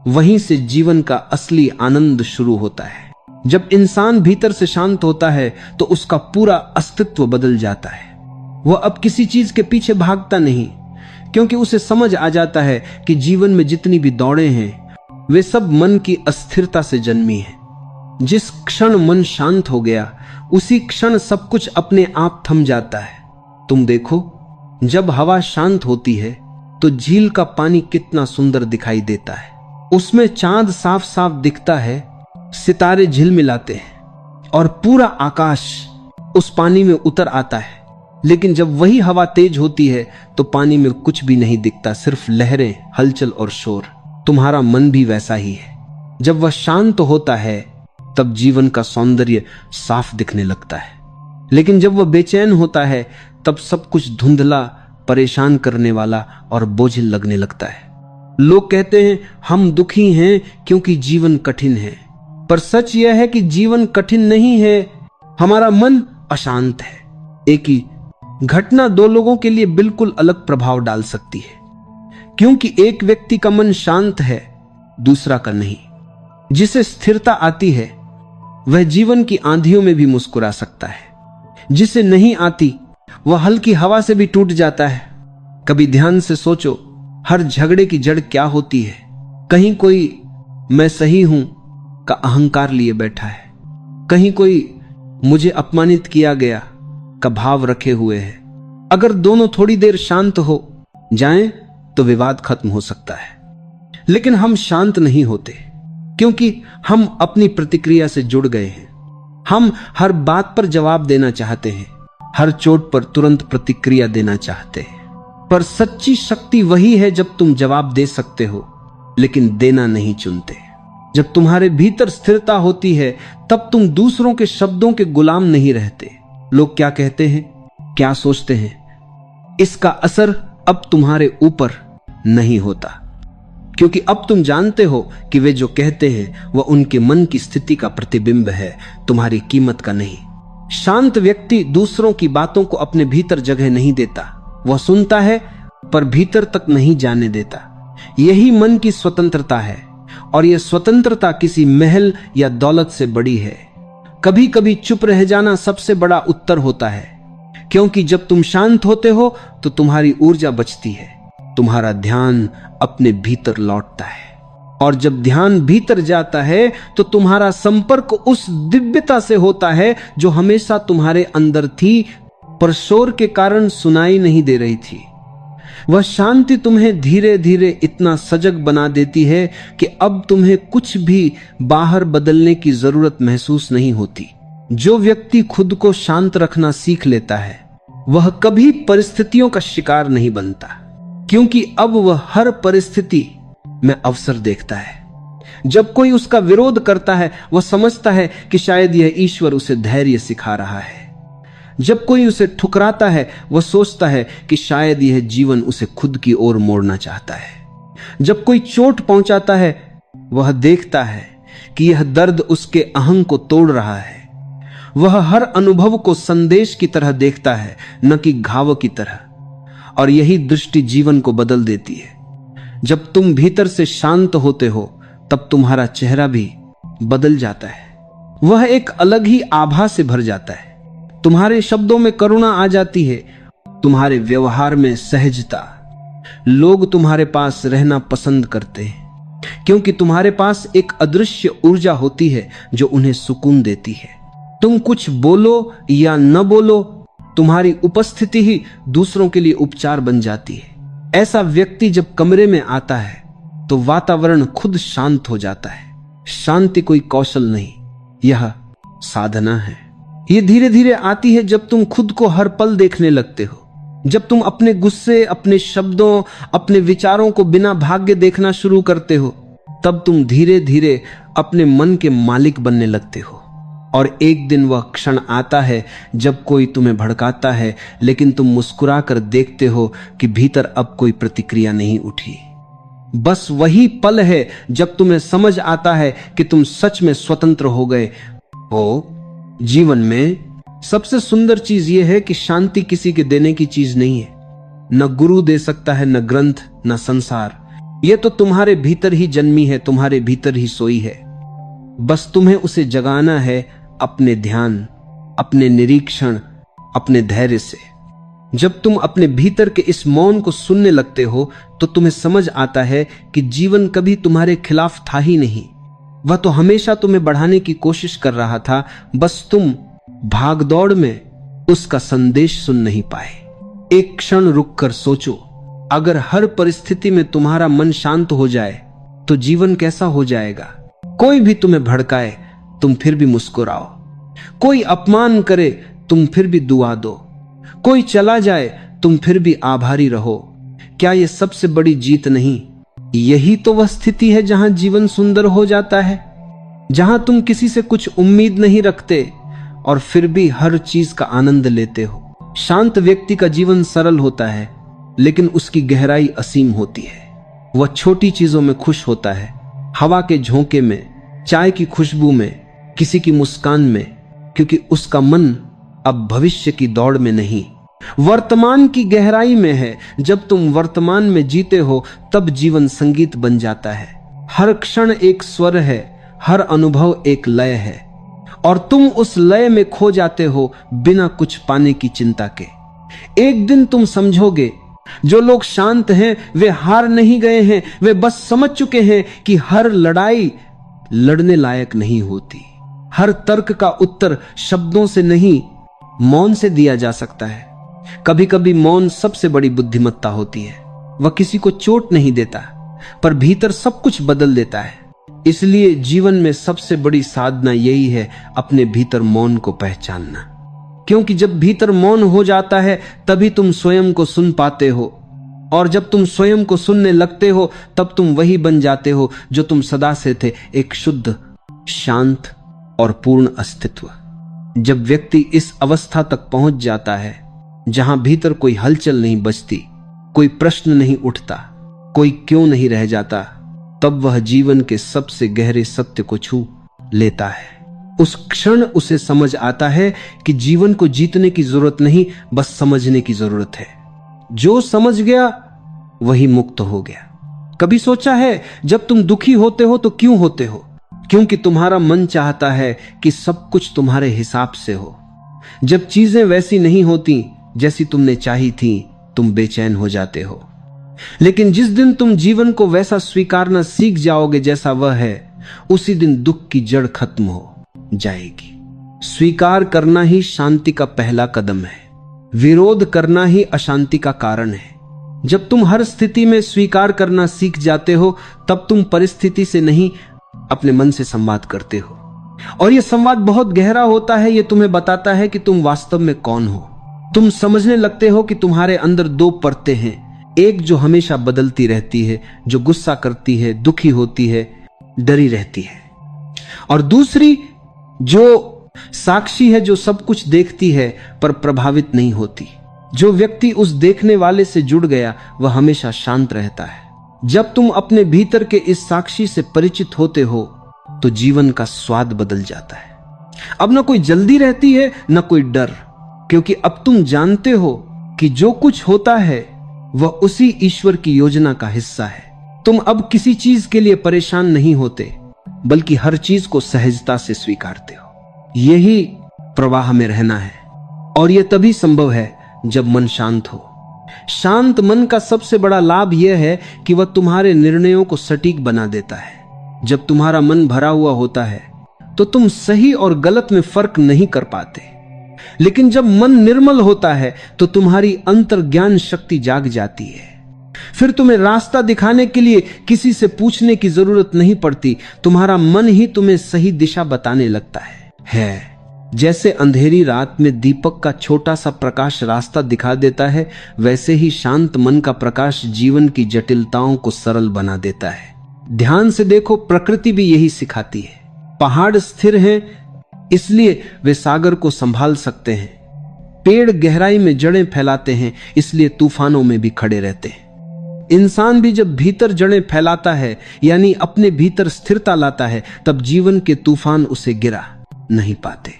वहीं से जीवन का असली आनंद शुरू होता है। जब इंसान भीतर से शांत होता है तो उसका पूरा अस्तित्व बदल जाता है। वह अब किसी चीज के पीछे भागता नहीं, क्योंकि उसे समझ आ जाता है कि जीवन में जितनी भी दौड़े हैं वे सब मन की अस्थिरता से जन्मी हैं। जिस क्षण मन शांत हो गया उसी क्षण सब कुछ अपने आप थम जाता है। तुम देखो, जब हवा शांत होती है तो झील का पानी कितना सुंदर दिखाई देता है। उसमें चांद साफ साफ दिखता है, सितारे झिलमिलाते हैं और पूरा आकाश उस पानी में उतर आता है। लेकिन जब वही हवा तेज होती है तो पानी में कुछ भी नहीं दिखता, सिर्फ लहरें, हलचल और शोर। तुम्हारा मन भी वैसा ही है। जब वह शांत होता है तब जीवन का सौंदर्य साफ दिखने लगता है, लेकिन जब वह बेचैन होता है तब सब कुछ धुंधला, परेशान करने वाला और बोझिल लगने लगता है। लोग कहते हैं हम दुखी हैं क्योंकि जीवन कठिन है, पर सच यह है कि जीवन कठिन नहीं है, हमारा मन अशांत है। एक ही घटना दो लोगों के लिए बिल्कुल अलग प्रभाव डाल सकती है, क्योंकि एक व्यक्ति का मन शांत है, दूसरा का नहीं। जिसे स्थिरता आती है वह जीवन की आंधियों में भी मुस्कुरा सकता है, जिसे नहीं आती वह हल्की हवा से भी टूट जाता है। कभी ध्यान से सोचो, हर झगड़े की जड़ क्या होती है? कहीं कोई मैं सही हूं का अहंकार लिए बैठा है, कहीं कोई मुझे अपमानित किया गया का भाव रखे हुए है। अगर दोनों थोड़ी देर शांत हो जाएं तो विवाद खत्म हो सकता है, लेकिन हम शांत नहीं होते क्योंकि हम अपनी प्रतिक्रिया से जुड़ गए हैं। हम हर बात पर जवाब देना चाहते हैं, हर चोट पर तुरंत प्रतिक्रिया देना चाहते हैं। पर सच्ची शक्ति वही है जब तुम जवाब दे सकते हो लेकिन देना नहीं चुनते। जब तुम्हारे भीतर स्थिरता होती है तब तुम दूसरों के शब्दों के गुलाम नहीं रहते। लोग क्या कहते हैं, क्या सोचते हैं, इसका असर अब तुम्हारे ऊपर नहीं होता, क्योंकि अब तुम जानते हो कि वे जो कहते हैं वह उनके मन की स्थिति का प्रतिबिंब है, तुम्हारी कीमत का नहीं। शांत व्यक्ति दूसरों की बातों को अपने भीतर जगह नहीं देता। वह सुनता है पर भीतर तक नहीं जाने देता। यही मन की स्वतंत्रता है, और यह स्वतंत्रता किसी महल या दौलत से बड़ी है। कभी कभी चुप रह जाना सबसे बड़ा उत्तर होता है, क्योंकि जब तुम शांत होते हो तो तुम्हारी ऊर्जा बचती है, तुम्हारा ध्यान अपने भीतर लौटता है, और जब ध्यान भीतर जाता है तो तुम्हारा संपर्क उस दिव्यता से होता है जो हमेशा तुम्हारे अंदर थी पर शोर के कारण सुनाई नहीं दे रही थी। वह शांति तुम्हें धीरे धीरे इतना सजग बना देती है कि अब तुम्हें कुछ भी बाहर बदलने की जरूरत महसूस नहीं होती। जो व्यक्ति खुद को शांत रखना सीख लेता है वह कभी परिस्थितियों का शिकार नहीं बनता, क्योंकि अब वह हर परिस्थिति में अवसर देखता है। जब कोई उसका विरोध करता है वह समझता है कि शायद यह ईश्वर उसे धैर्य सिखा रहा है। जब कोई उसे ठुकराता है वह सोचता है कि शायद यह जीवन उसे खुद की ओर मोड़ना चाहता है। जब कोई चोट पहुंचाता है वह देखता है कि यह दर्द उसके अहं को तोड़ रहा है। वह हर अनुभव को संदेश की तरह देखता है, न कि घाव की तरह, और यही दृष्टि जीवन को बदल देती है। जब तुम भीतर से शांत होते हो तब तुम्हारा चेहरा भी बदल जाता है। वह एक अलग ही आभा से भर जाता है। तुम्हारे शब्दों में करुणा आ जाती है, तुम्हारे व्यवहार में सहजता। लोग तुम्हारे पास रहना पसंद करते हैं क्योंकि तुम्हारे पास एक अदृश्य ऊर्जा होती है जो उन्हें सुकून देती है। तुम कुछ बोलो या न बोलो, तुम्हारी उपस्थिति ही दूसरों के लिए उपचार बन जाती है। ऐसा व्यक्ति जब कमरे में आता है तो वातावरण खुद शांत हो जाता है। शांति कोई कौशल नहीं, यह साधना है। ये धीरे धीरे आती है जब तुम खुद को हर पल देखने लगते हो, जब तुम अपने गुस्से, अपने शब्दों, अपने विचारों को बिना भाग्य देखना शुरू करते हो, तब तुम धीरे धीरे अपने मन के मालिक बनने लगते हो। और एक दिन वह क्षण आता है जब कोई तुम्हें भड़काता है, लेकिन तुम मुस्कुरा कर देखते हो कि भीतर अब कोई प्रतिक्रिया नहीं उठी। बस वही पल है जब तुम्हें समझ आता है कि तुम सच में स्वतंत्र हो गए हो। जीवन में सबसे सुंदर चीज यह है कि शांति किसी के देने की चीज नहीं है। न गुरु दे सकता है, न ग्रंथ, न संसार। यह तो तुम्हारे भीतर ही जन्मी है, तुम्हारे भीतर ही सोई है। बस तुम्हें उसे जगाना है अपने ध्यान, अपने निरीक्षण, अपने धैर्य से। जब तुम अपने भीतर के इस मौन को सुनने लगते हो तो तुम्हें समझ आता है कि जीवन कभी तुम्हारे खिलाफ था ही नहीं। वह तो हमेशा तुम्हें बढ़ाने की कोशिश कर रहा था, बस तुम भागदौड़ में उसका संदेश सुन नहीं पाए। एक क्षण रुककर सोचो, अगर हर परिस्थिति में तुम्हारा मन शांत हो जाए तो जीवन कैसा हो जाएगा। कोई भी तुम्हें भड़काए तुम फिर भी मुस्कुराओ, कोई अपमान करे तुम फिर भी दुआ दो, कोई चला जाए तुम फिर भी आभारी रहो। क्या यह सबसे बड़ी जीत नहीं? यही तो वह स्थिति है जहां जीवन सुंदर हो जाता है, जहां तुम किसी से कुछ उम्मीद नहीं रखते और फिर भी हर चीज का आनंद लेते हो। शांत व्यक्ति का जीवन सरल होता है, लेकिन उसकी गहराई असीम होती है। वह छोटी चीजों में खुश होता है, हवा के झोंके में, चाय की खुशबू में, किसी की मुस्कान में, क्योंकि उसका मन अब भविष्य की दौड़ में नहीं, वर्तमान की गहराई में है। जब तुम वर्तमान में जीते हो तब जीवन संगीत बन जाता है। हर क्षण एक स्वर है, हर अनुभव एक लय है, और तुम उस लय में खो जाते हो बिना कुछ पाने की चिंता के। एक दिन तुम समझोगे, जो लोग शांत हैं वे हार नहीं गए हैं, वे बस समझ चुके हैं कि हर लड़ाई लड़ने लायक नहीं होती। हर तर्क का उत्तर शब्दों से नहीं, मौन से दिया जा सकता है। कभी कभी मौन सबसे बड़ी बुद्धिमत्ता होती है। वह किसी को चोट नहीं देता, पर भीतर सब कुछ बदल देता है। इसलिए जीवन में सबसे बड़ी साधना यही है, अपने भीतर मौन को पहचानना। क्योंकि जब भीतर मौन हो जाता है तभी तुम स्वयं को सुन पाते हो, और जब तुम स्वयं को सुनने लगते हो तब तुम वही बन जाते हो जो तुम सदा से थे, एक शुद्ध, शांत और पूर्ण अस्तित्व। जब व्यक्ति इस अवस्था तक पहुंच जाता है जहां भीतर कोई हलचल नहीं बचती, कोई प्रश्न नहीं उठता, कोई क्यों नहीं रह जाता, तब वह जीवन के सबसे गहरे सत्य को छू लेता है। उस क्षण उसे समझ आता है कि जीवन को जीतने की जरूरत नहीं, बस समझने की जरूरत है। जो समझ गया वही मुक्त हो गया। कभी सोचा है जब तुम दुखी होते हो तो क्यों होते हो? क्योंकि तुम्हारा मन चाहता है कि सब कुछ तुम्हारे हिसाब से हो। जब चीजें वैसी नहीं होती जैसी तुमने चाही थी, तुम बेचैन हो जाते हो। लेकिन जिस दिन तुम जीवन को वैसा स्वीकारना सीख जाओगे जैसा वह है, उसी दिन दुख की जड़ खत्म हो जाएगी। स्वीकार करना ही शांति का पहला कदम है, विरोध करना ही अशांति का कारण है। जब तुम हर स्थिति में स्वीकार करना सीख जाते हो तब तुम परिस्थिति से नहीं, अपने मन से संवाद करते हो। और यह संवाद बहुत गहरा होता है। यह तुम्हें बताता है कि तुम वास्तव में कौन हो। तुम समझने लगते हो कि तुम्हारे अंदर दो परतें हैं, एक जो हमेशा बदलती रहती है, जो गुस्सा करती है, दुखी होती है, डरी रहती है, और दूसरी जो साक्षी है, जो सब कुछ देखती है पर प्रभावित नहीं होती। जो व्यक्ति उस देखने वाले से जुड़ गया वह हमेशा शांत रहता है। जब तुम अपने भीतर के इस साक्षी से परिचित होते हो तो जीवन का स्वाद बदल जाता है। अब न कोई जल्दी रहती है, न कोई डर, क्योंकि अब तुम जानते हो कि जो कुछ होता है वह उसी ईश्वर की योजना का हिस्सा है। तुम अब किसी चीज के लिए परेशान नहीं होते, बल्कि हर चीज को सहजता से स्वीकारते हो। यही प्रवाह में रहना है, और यह तभी संभव है जब मन शांत हो। शांत मन का सबसे बड़ा लाभ यह है कि वह तुम्हारे निर्णयों को सटीक बना देता है। जब तुम्हारा मन भरा हुआ होता है तो तुम सही और गलत में फर्क नहीं कर पाते, लेकिन जब मन निर्मल होता है तो तुम्हारी अंतर्ज्ञान शक्ति जाग जाती है। फिर तुम्हें रास्ता दिखाने के लिए किसी से पूछने की जरूरत नहीं पड़ती, तुम्हारा मन ही तुम्हें सही दिशा बताने लगता है। जैसे अंधेरी रात में दीपक का छोटा सा प्रकाश रास्ता दिखा देता है, वैसे ही शांत मन का प्रकाश जीवन की जटिलताओं को सरल बना देता है। ध्यान से देखो, प्रकृति भी यही सिखाती है। पहाड़ स्थिर हैं, इसलिए वे सागर को संभाल सकते हैं। पेड़ गहराई में जड़ें फैलाते हैं, इसलिए तूफानों में भी खड़े रहते हैं। इंसान भी जब भीतर जड़ें फैलाता है, यानी अपने भीतर स्थिरता लाता है, तब जीवन के तूफान उसे गिरा नहीं पाते।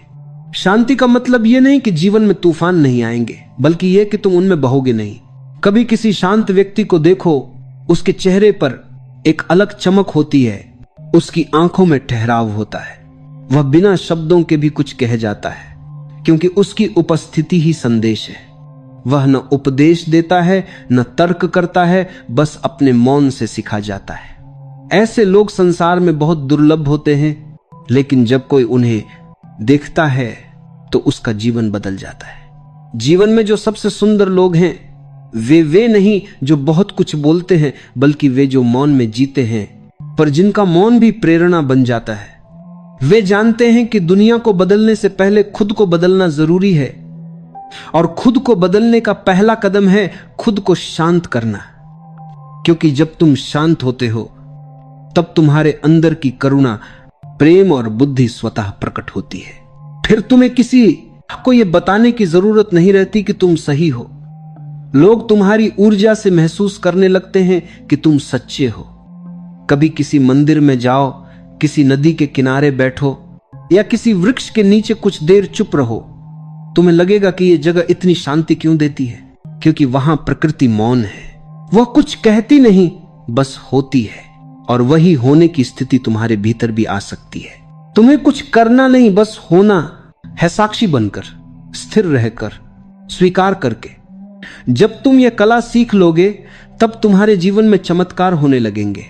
शांति का मतलब यह नहीं कि जीवन में तूफान नहीं आएंगे, बल्कि यह कि तुम उनमें बहोगे नहीं। कभी किसी शांत व्यक्ति को देखो, उसके चेहरे पर एक अलग चमक होती है, उसकी आंखों में ठहराव होता है। वह बिना शब्दों के भी कुछ कह जाता है, क्योंकि उसकी उपस्थिति ही संदेश है। वह न उपदेश देता है, न तर्क करता है, बस अपने मौन से सिखा जाता है। ऐसे लोग संसार में बहुत दुर्लभ होते हैं, लेकिन जब कोई उन्हें देखता है तो उसका जीवन बदल जाता है। जीवन में जो सबसे सुंदर लोग हैं, वे नहीं जो बहुत कुछ बोलते हैं, बल्कि वे जो मौन में जीते हैं, पर जिनका मौन भी प्रेरणा बन जाता है। वे जानते हैं कि दुनिया को बदलने से पहले खुद को बदलना जरूरी है, और खुद को बदलने का पहला कदम है खुद को शांत करना। क्योंकि जब तुम शांत होते हो, तब तुम्हारे अंदर की करुणा, प्रेम और बुद्धि स्वतः प्रकट होती है। फिर तुम्हें किसी को यह बताने की जरूरत नहीं रहती कि तुम सही हो। लोग तुम्हारी ऊर्जा से महसूस करने लगते हैं कि तुम सच्चे हो। कभी किसी मंदिर में जाओ, किसी नदी के किनारे बैठो, या किसी वृक्ष के नीचे कुछ देर चुप रहो, तुम्हें लगेगा कि यह जगह इतनी शांति क्यों देती है, क्योंकि वहां प्रकृति मौन है। वह कुछ कहती नहीं, बस होती है, और वही होने की स्थिति तुम्हारे भीतर भी आ सकती है। तुम्हें कुछ करना नहीं, बस होना है, साक्षी बनकर, स्थिर रहकर, स्वीकार करके। जब तुम यह कला सीख लोगे, तब तुम्हारे जीवन में चमत्कार होने लगेंगे।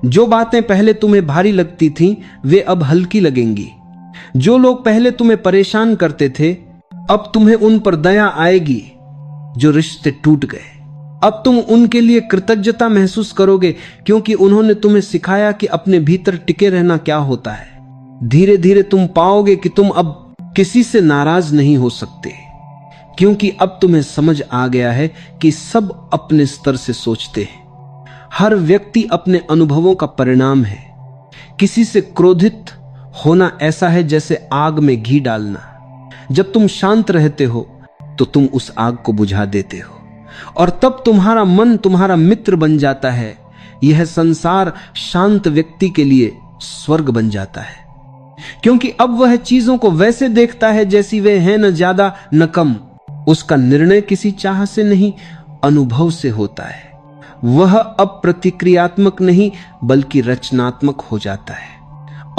जो बातें पहले तुम्हें भारी लगती थीं, वे अब हल्की लगेंगी। जो लोग पहले तुम्हें परेशान करते थे, अब तुम्हें उन पर दया आएगी। जो रिश्ते टूट गए, अब तुम उनके लिए कृतज्ञता महसूस करोगे, क्योंकि उन्होंने तुम्हें सिखाया कि अपने भीतर टिके रहना क्या होता है। धीरे धीरे तुम पाओगे कि तुम अब किसी से नाराज नहीं हो सकते, क्योंकि अब तुम्हें समझ आ गया है कि सब अपने स्तर से सोचते हैं। हर व्यक्ति अपने अनुभवों का परिणाम है। किसी से क्रोधित होना ऐसा है जैसे आग में घी डालना। जब तुम शांत रहते हो तो तुम उस आग को बुझा देते हो, और तब तुम्हारा मन तुम्हारा मित्र बन जाता है। यह संसार शांत व्यक्ति के लिए स्वर्ग बन जाता है, क्योंकि अब वह चीजों को वैसे देखता है जैसी वे हैं, न ज्यादा न कम। उसका निर्णय किसी चाह से नहीं, अनुभव से होता है। वह अब प्रतिक्रियात्मक नहीं, बल्कि रचनात्मक हो जाता है।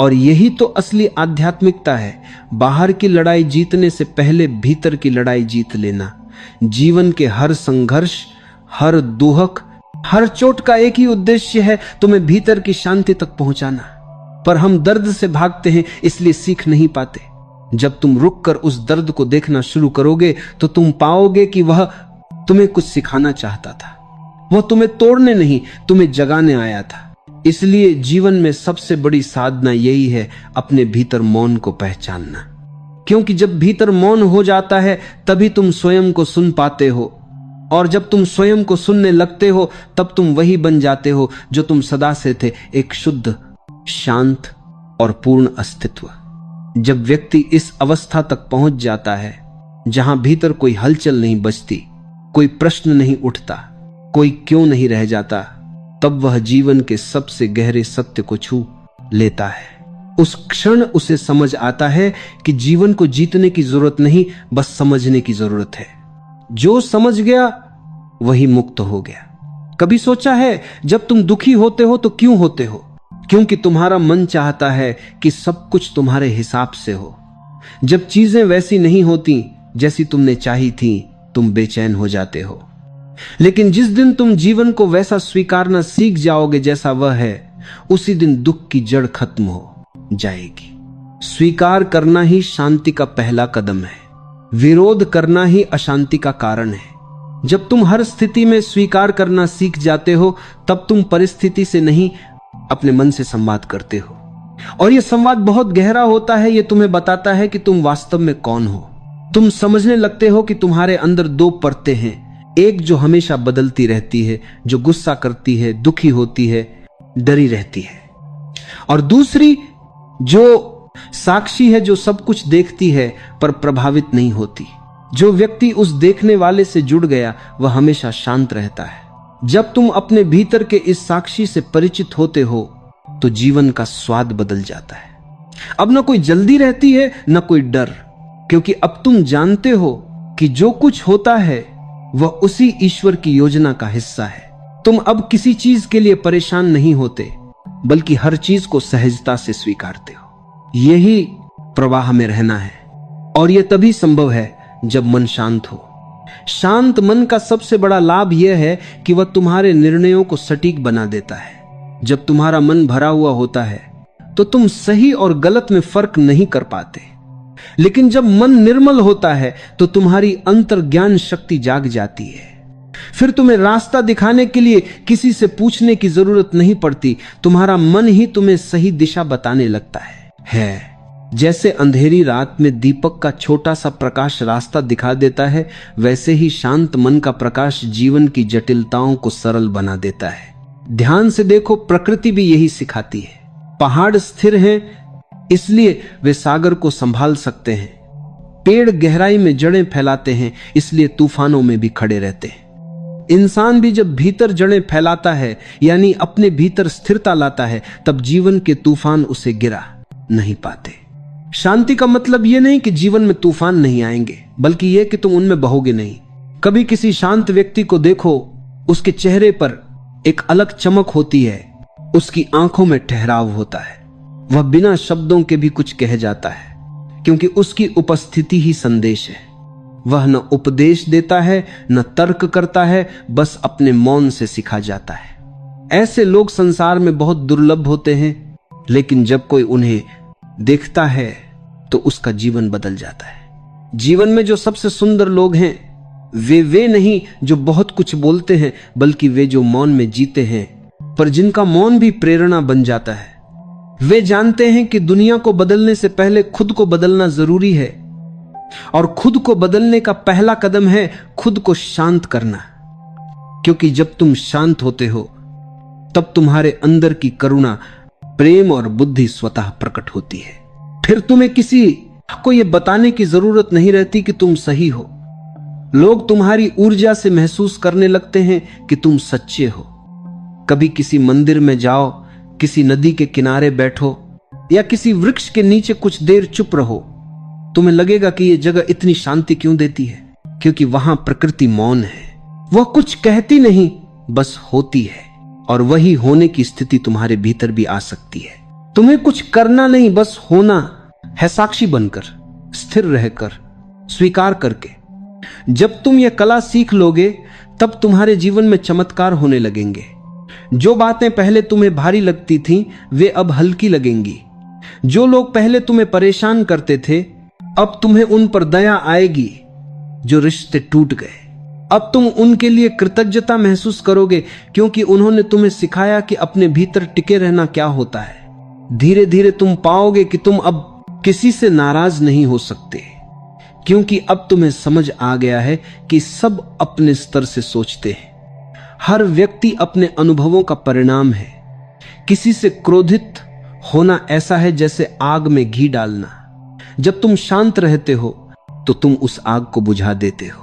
और यही तो असली आध्यात्मिकता है। बाहर की लड़ाई जीतने से पहले भीतर की लड़ाई जीत लेना। जीवन के हर संघर्ष, हर दुहक, हर चोट का एक ही उद्देश्य है, तुम्हें भीतर की शांति तक पहुंचाना। पर हम दर्द से भागते हैं, इसलिए सीख नहीं पाते। जब तुम रुककर उस दर्द को देखना शुरू करोगे, तो तुम पाओगे कि वह तुम्हें कुछ सिखाना चाहता था। वह तुम्हें तोड़ने नहीं, तुम्हें जगाने आया था। इसलिए जीवन में सबसे बड़ी साधना यही है, अपने भीतर मौन को पहचानना। क्योंकि जब भीतर मौन हो जाता है, तभी तुम स्वयं को सुन पाते हो, और जब तुम स्वयं को सुनने लगते हो, तब तुम वही बन जाते हो जो तुम सदा से थे, एक शुद्ध, शांत और पूर्ण अस्तित्व। जब व्यक्ति इस अवस्था तक पहुंच जाता है, जहां भीतर कोई हलचल नहीं बचती, कोई प्रश्न नहीं उठता, कोई क्यों नहीं रह जाता, तब वह जीवन के सबसे गहरे सत्य को छू लेता है। उस क्षण उसे समझ आता है कि जीवन को जीतने की जरूरत नहीं, बस समझने की जरूरत है। जो समझ गया वही मुक्त हो गया। कभी सोचा है, जब तुम दुखी होते हो तो क्यों होते हो? क्योंकि तुम्हारा मन चाहता है कि सब कुछ तुम्हारे हिसाब से हो। जब चीजें वैसी नहीं होती जैसी तुमने चाही थी, तुम बेचैन हो जाते हो। लेकिन जिस दिन तुम जीवन को वैसा स्वीकारना सीख जाओगे जैसा वह है, उसी दिन दुख की जड़ खत्म हो जाएगी। स्वीकार करना ही शांति का पहला कदम है। विरोध करना ही अशांति का कारण है। जब तुम हर स्थिति में स्वीकार करना सीख जाते हो, तब तुम परिस्थिति से नहीं, अपने मन से संवाद करते हो। और यह संवाद बहुत गहरा होता है। यह तुम्हें बताता है कि तुम वास्तव में कौन हो। तुम समझने लगते हो कि तुम्हारे अंदर दो परतें हैं, एक जो हमेशा बदलती रहती है, जो गुस्सा करती है, दुखी होती है, डरी रहती है, और दूसरी जो साक्षी है, जो सब कुछ देखती है पर प्रभावित नहीं होती। जो व्यक्ति उस देखने वाले से जुड़ गया वह हमेशा शांत रहता है। जब तुम अपने भीतर के इस साक्षी से परिचित होते हो तो जीवन का स्वाद बदल जाता है। अब न कोई जल्दी रहती है न कोई डर, क्योंकि अब तुम जानते हो कि जो कुछ होता है वह उसी ईश्वर की योजना का हिस्सा है। तुम अब किसी चीज के लिए परेशान नहीं होते, बल्कि हर चीज को सहजता से स्वीकारते हो। यही प्रवाह में रहना है, और यह तभी संभव है जब मन शांत हो। शांत मन का सबसे बड़ा लाभ यह है कि वह तुम्हारे निर्णयों को सटीक बना देता है। जब तुम्हारा मन भरा हुआ होता है तो तुम सही और गलत में फर्क नहीं कर पाते, लेकिन जब मन निर्मल होता है तो तुम्हारी अंतर्ज्ञान शक्ति जाग जाती है। फिर तुम्हें रास्ता दिखाने के लिए किसी से पूछने की जरूरत नहीं पड़ती, तुम्हारा मन ही तुम्हें सही दिशा बताने लगता है। जैसे अंधेरी रात में दीपक का छोटा सा प्रकाश रास्ता दिखा देता है, वैसे ही शांत मन का प्रकाश जीवन की जटिलताओं को सरल बना देता है। ध्यान से देखो, प्रकृति भी यही सिखाती है। पहाड़ स्थिर हैं इसलिए वे सागर को संभाल सकते हैं। पेड़ गहराई में जड़ें फैलाते हैं इसलिए तूफानों में भी खड़े रहते हैं। इंसान भी जब भीतर जड़ें फैलाता है, यानी अपने भीतर स्थिरता लाता है, तब जीवन के तूफान उसे गिरा नहीं पाते। शांति का मतलब यह नहीं कि जीवन में तूफान नहीं आएंगे, बल्कि यह कि तुम उनमें बहोगे नहीं। कभी किसी शांत व्यक्ति को देखो, उसके चेहरे पर एक अलग चमक होती है, उसकी आंखों में ठहराव होता है। वह बिना शब्दों के भी कुछ कह जाता है, क्योंकि उसकी उपस्थिति ही संदेश है। वह न उपदेश देता है न तर्क करता है, बस अपने मौन से सिखा जाता है। ऐसे लोग संसार में बहुत दुर्लभ होते हैं, लेकिन जब कोई उन्हें देखता है तो उसका जीवन बदल जाता है। जीवन में जो सबसे सुंदर लोग हैं वे नहीं जो बहुत कुछ बोलते हैं, बल्कि वे जो मौन में जीते हैं, पर जिनका मौन भी प्रेरणा बन जाता है। वे जानते हैं कि दुनिया को बदलने से पहले खुद को बदलना जरूरी है, और खुद को बदलने का पहला कदम है खुद को शांत करना। क्योंकि जब तुम शांत होते हो तब तुम्हारे अंदर की करुणा, प्रेम और बुद्धि स्वतः प्रकट होती है। फिर तुम्हें किसी को यह बताने की जरूरत नहीं रहती कि तुम सही हो। लोग तुम्हारी ऊर्जा से महसूस करने लगते हैं कि तुम सच्चे हो। कभी किसी मंदिर में जाओ, किसी नदी के किनारे बैठो या किसी वृक्ष के नीचे कुछ देर चुप रहो, तुम्हें लगेगा कि यह जगह इतनी शांति क्यों देती है, क्योंकि वहां प्रकृति मौन है। वह कुछ कहती नहीं, बस होती है, और वही होने की स्थिति तुम्हारे भीतर भी आ सकती है। तुम्हें कुछ करना नहीं, बस होना है, साक्षी बनकर, स्थिर रहकर, स्वीकार करके। जब तुम यह कला सीख लोगे तब तुम्हारे जीवन में चमत्कार होने लगेंगे। जो बातें पहले तुम्हें भारी लगती थीं, वे अब हल्की लगेंगी। जो लोग पहले तुम्हें परेशान करते थे, अब तुम्हें उन पर दया आएगी। जो रिश्ते टूट गए, अब तुम उनके लिए कृतज्ञता महसूस करोगे, क्योंकि उन्होंने तुम्हें सिखाया कि अपने भीतर टिके रहना क्या होता है। धीरे धीरे तुम पाओगे कि तुम अब किसी से नाराज नहीं हो सकते, क्योंकि अब तुम्हें समझ आ गया है कि सब अपने स्तर से सोचते हैं। हर व्यक्ति अपने अनुभवों का परिणाम है। किसी से क्रोधित होना ऐसा है जैसे आग में घी डालना। जब तुम शांत रहते हो तो तुम उस आग को बुझा देते हो,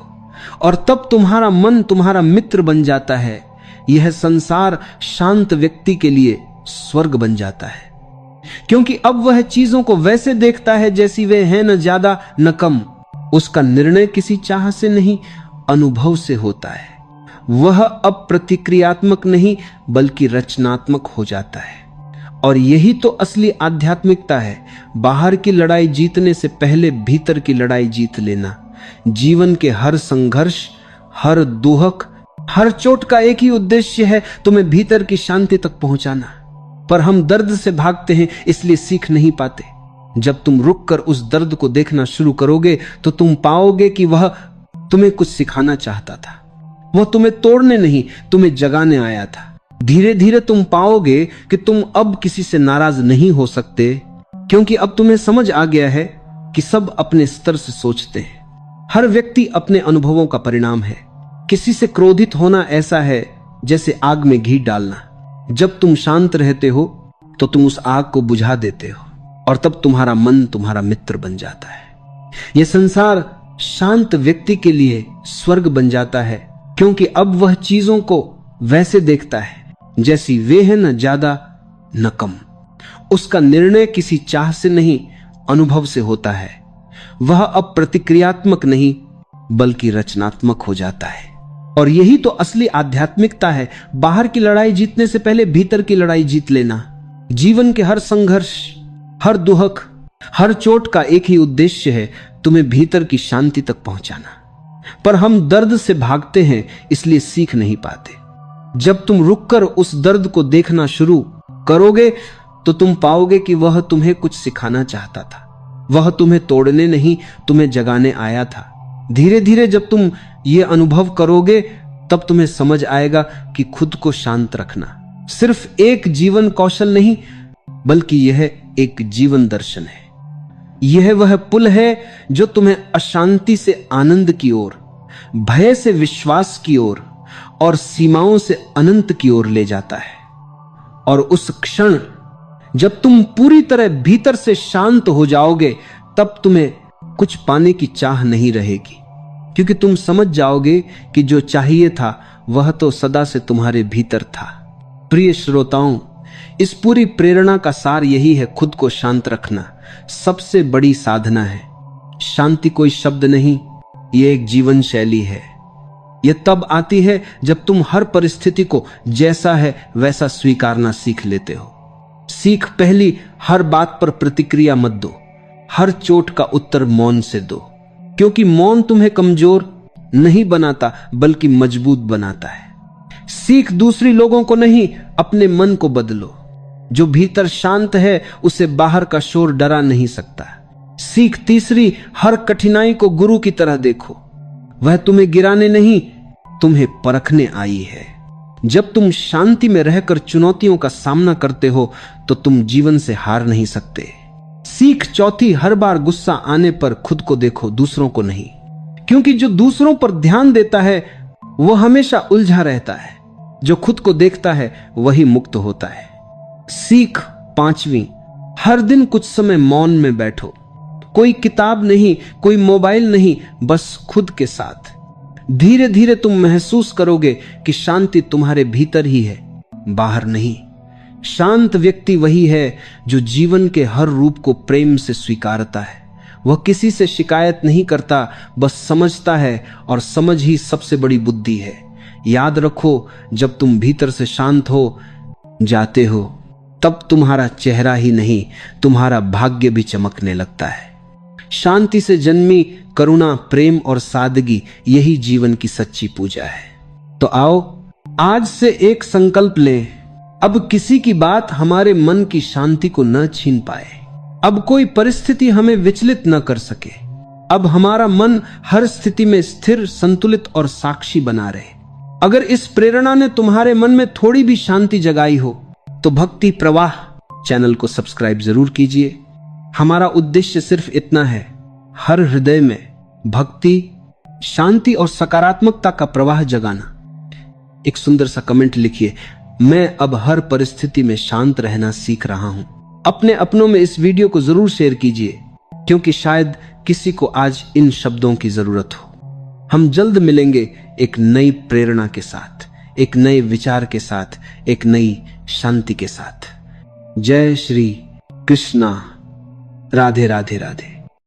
और तब तुम्हारा मन तुम्हारा मित्र बन जाता है। यह संसार शांत व्यक्ति के लिए स्वर्ग बन जाता है, क्योंकि अब वह चीजों को वैसे देखता है जैसी वे हैं, न ज्यादा न कम। उसका निर्णय किसी चाह से नहीं, अनुभव से होता है। वह अब प्रतिक्रियात्मक नहीं बल्कि रचनात्मक हो जाता है। और यही तो असली आध्यात्मिकता है। बाहर की लड़ाई जीतने से पहले भीतर की लड़ाई जीत लेना। जीवन के हर संघर्ष, हर दुहक, हर चोट का एक ही उद्देश्य है, तुम्हें भीतर की शांति तक पहुंचाना। पर हम दर्द से भागते हैं, इसलिए सीख नहीं पाते। जब तुम रुककर उस दर्द को देखना शुरू करोगे तो तुम पाओगे कि वह तुम्हें कुछ सिखाना चाहता था। वह तुम्हें तोड़ने नहीं, तुम्हें जगाने आया था। धीरे धीरे तुम पाओगे कि तुम अब किसी से नाराज नहीं हो सकते, क्योंकि अब तुम्हें समझ आ गया है कि सब अपने स्तर से सोचते हैं। हर व्यक्ति अपने अनुभवों का परिणाम है। किसी से क्रोधित होना ऐसा है जैसे आग में घी डालना। जब तुम शांत रहते हो तो तुम उस आग को बुझा देते हो और तब तुम्हारा मन तुम्हारा मित्र बन जाता है। यह संसार शांत व्यक्ति के लिए स्वर्ग बन जाता है, क्योंकि अब वह चीजों को वैसे देखता है जैसी वे हैं, न ज्यादा न कम। उसका निर्णय किसी चाह से नहीं, अनुभव से होता है। वह अब प्रतिक्रियात्मक नहीं बल्कि रचनात्मक हो जाता है। और यही तो असली आध्यात्मिकता है। बाहर की लड़ाई जीतने से पहले भीतर की लड़ाई जीत लेना। जीवन के हर संघर्ष, हर दुहक, हर चोट का एक ही उद्देश्य है, तुम्हें भीतर की शांति तक पहुंचाना। पर हम दर्द से भागते हैं, इसलिए सीख नहीं पाते। जब तुम रुककर उस दर्द को देखना शुरू करोगे तो तुम पाओगे कि वह तुम्हें कुछ सिखाना चाहता था। वह तुम्हें तोड़ने नहीं, तुम्हें जगाने आया था। धीरे धीरे जब तुम ये अनुभव करोगे तब तुम्हें समझ आएगा कि खुद को शांत रखना सिर्फ एक जीवन कौशल नहीं, बल्कि यह एक जीवन दर्शन है। यह वह पुल है जो तुम्हें अशांति से आनंद की ओर, भय से विश्वास की ओर और सीमाओं से अनंत की ओर ले जाता है। और उस क्षण जब तुम पूरी तरह भीतर से शांत हो जाओगे तब तुम्हें कुछ पाने की चाह नहीं रहेगी, क्योंकि तुम समझ जाओगे कि जो चाहिए था वह तो सदा से तुम्हारे भीतर था। प्रिय श्रोताओं, इस पूरी प्रेरणा का सार यही है, खुद को शांत रखना सबसे बड़ी साधना है। शांति कोई शब्द नहीं, यह एक जीवन शैली है। यह तब आती है जब तुम हर परिस्थिति को जैसा है वैसा स्वीकारना सीख लेते हो। सीख पहली, हर बात पर प्रतिक्रिया मत दो। हर चोट का उत्तर मौन से दो, क्योंकि मौन तुम्हें कमजोर नहीं बनाता बल्कि मजबूत बनाता है। सीख दूसरी लोगों को नहीं, अपने मन को बदलो। जो भीतर शांत है उसे बाहर का शोर डरा नहीं सकता। सीख तीसरी, हर कठिनाई को गुरु की तरह देखो। वह तुम्हें गिराने नहीं, तुम्हें परखने आई है। जब तुम शांति में रहकर चुनौतियों का सामना करते हो तो तुम जीवन से हार नहीं सकते। सीख चौथी, हर बार गुस्सा आने पर खुद को देखो, दूसरों को नहीं, क्योंकि जो दूसरों पर ध्यान देता है वह हमेशा उलझा रहता है। जो खुद को देखता है वही मुक्त होता है। सीख पांचवी, हर दिन कुछ समय मौन में बैठो। कोई किताब नहीं, कोई मोबाइल नहीं, बस खुद के साथ। धीरे धीरे तुम महसूस करोगे कि शांति तुम्हारे भीतर ही है, बाहर नहीं। शांत व्यक्ति वही है जो जीवन के हर रूप को प्रेम से स्वीकारता है। वह किसी से शिकायत नहीं करता, बस समझता है, और समझ ही सबसे बड़ी बुद्धि है। याद रखो, जब तुम भीतर से शांत हो जाते हो तब तुम्हारा चेहरा ही नहीं, तुम्हारा भाग्य भी चमकने लगता है। शांति से जन्मी करुणा, प्रेम और सादगी, यही जीवन की सच्ची पूजा है। तो आओ आज से एक संकल्प लें, अब किसी की बात हमारे मन की शांति को न छीन पाए। अब कोई परिस्थिति हमें विचलित न कर सके। अब हमारा मन हर स्थिति में स्थिर, संतुलित और साक्षी बना रहे। अगर इस प्रेरणा ने तुम्हारे मन में थोड़ी भी शांति जगाई हो तो भक्ति प्रवाह चैनल को सब्सक्राइब जरूर कीजिए। हमारा उद्देश्य सिर्फ इतना है, हर हृदय में भक्ति, शांति और सकारात्मकता का प्रवाह जगाना। एक सुंदर सा कमेंट लिखिए, मैं अब हर परिस्थिति में शांत रहना सीख रहा हूं। अपने अपनों में इस वीडियो को जरूर शेयर कीजिए, क्योंकि शायद किसी को आज इन शब्दों की जरूरत हो। हम जल्द मिलेंगे एक नई प्रेरणा के साथ, एक नए विचार के साथ, एक नई शांति के साथ। जय श्री कृष्णा। राधे राधे राधे।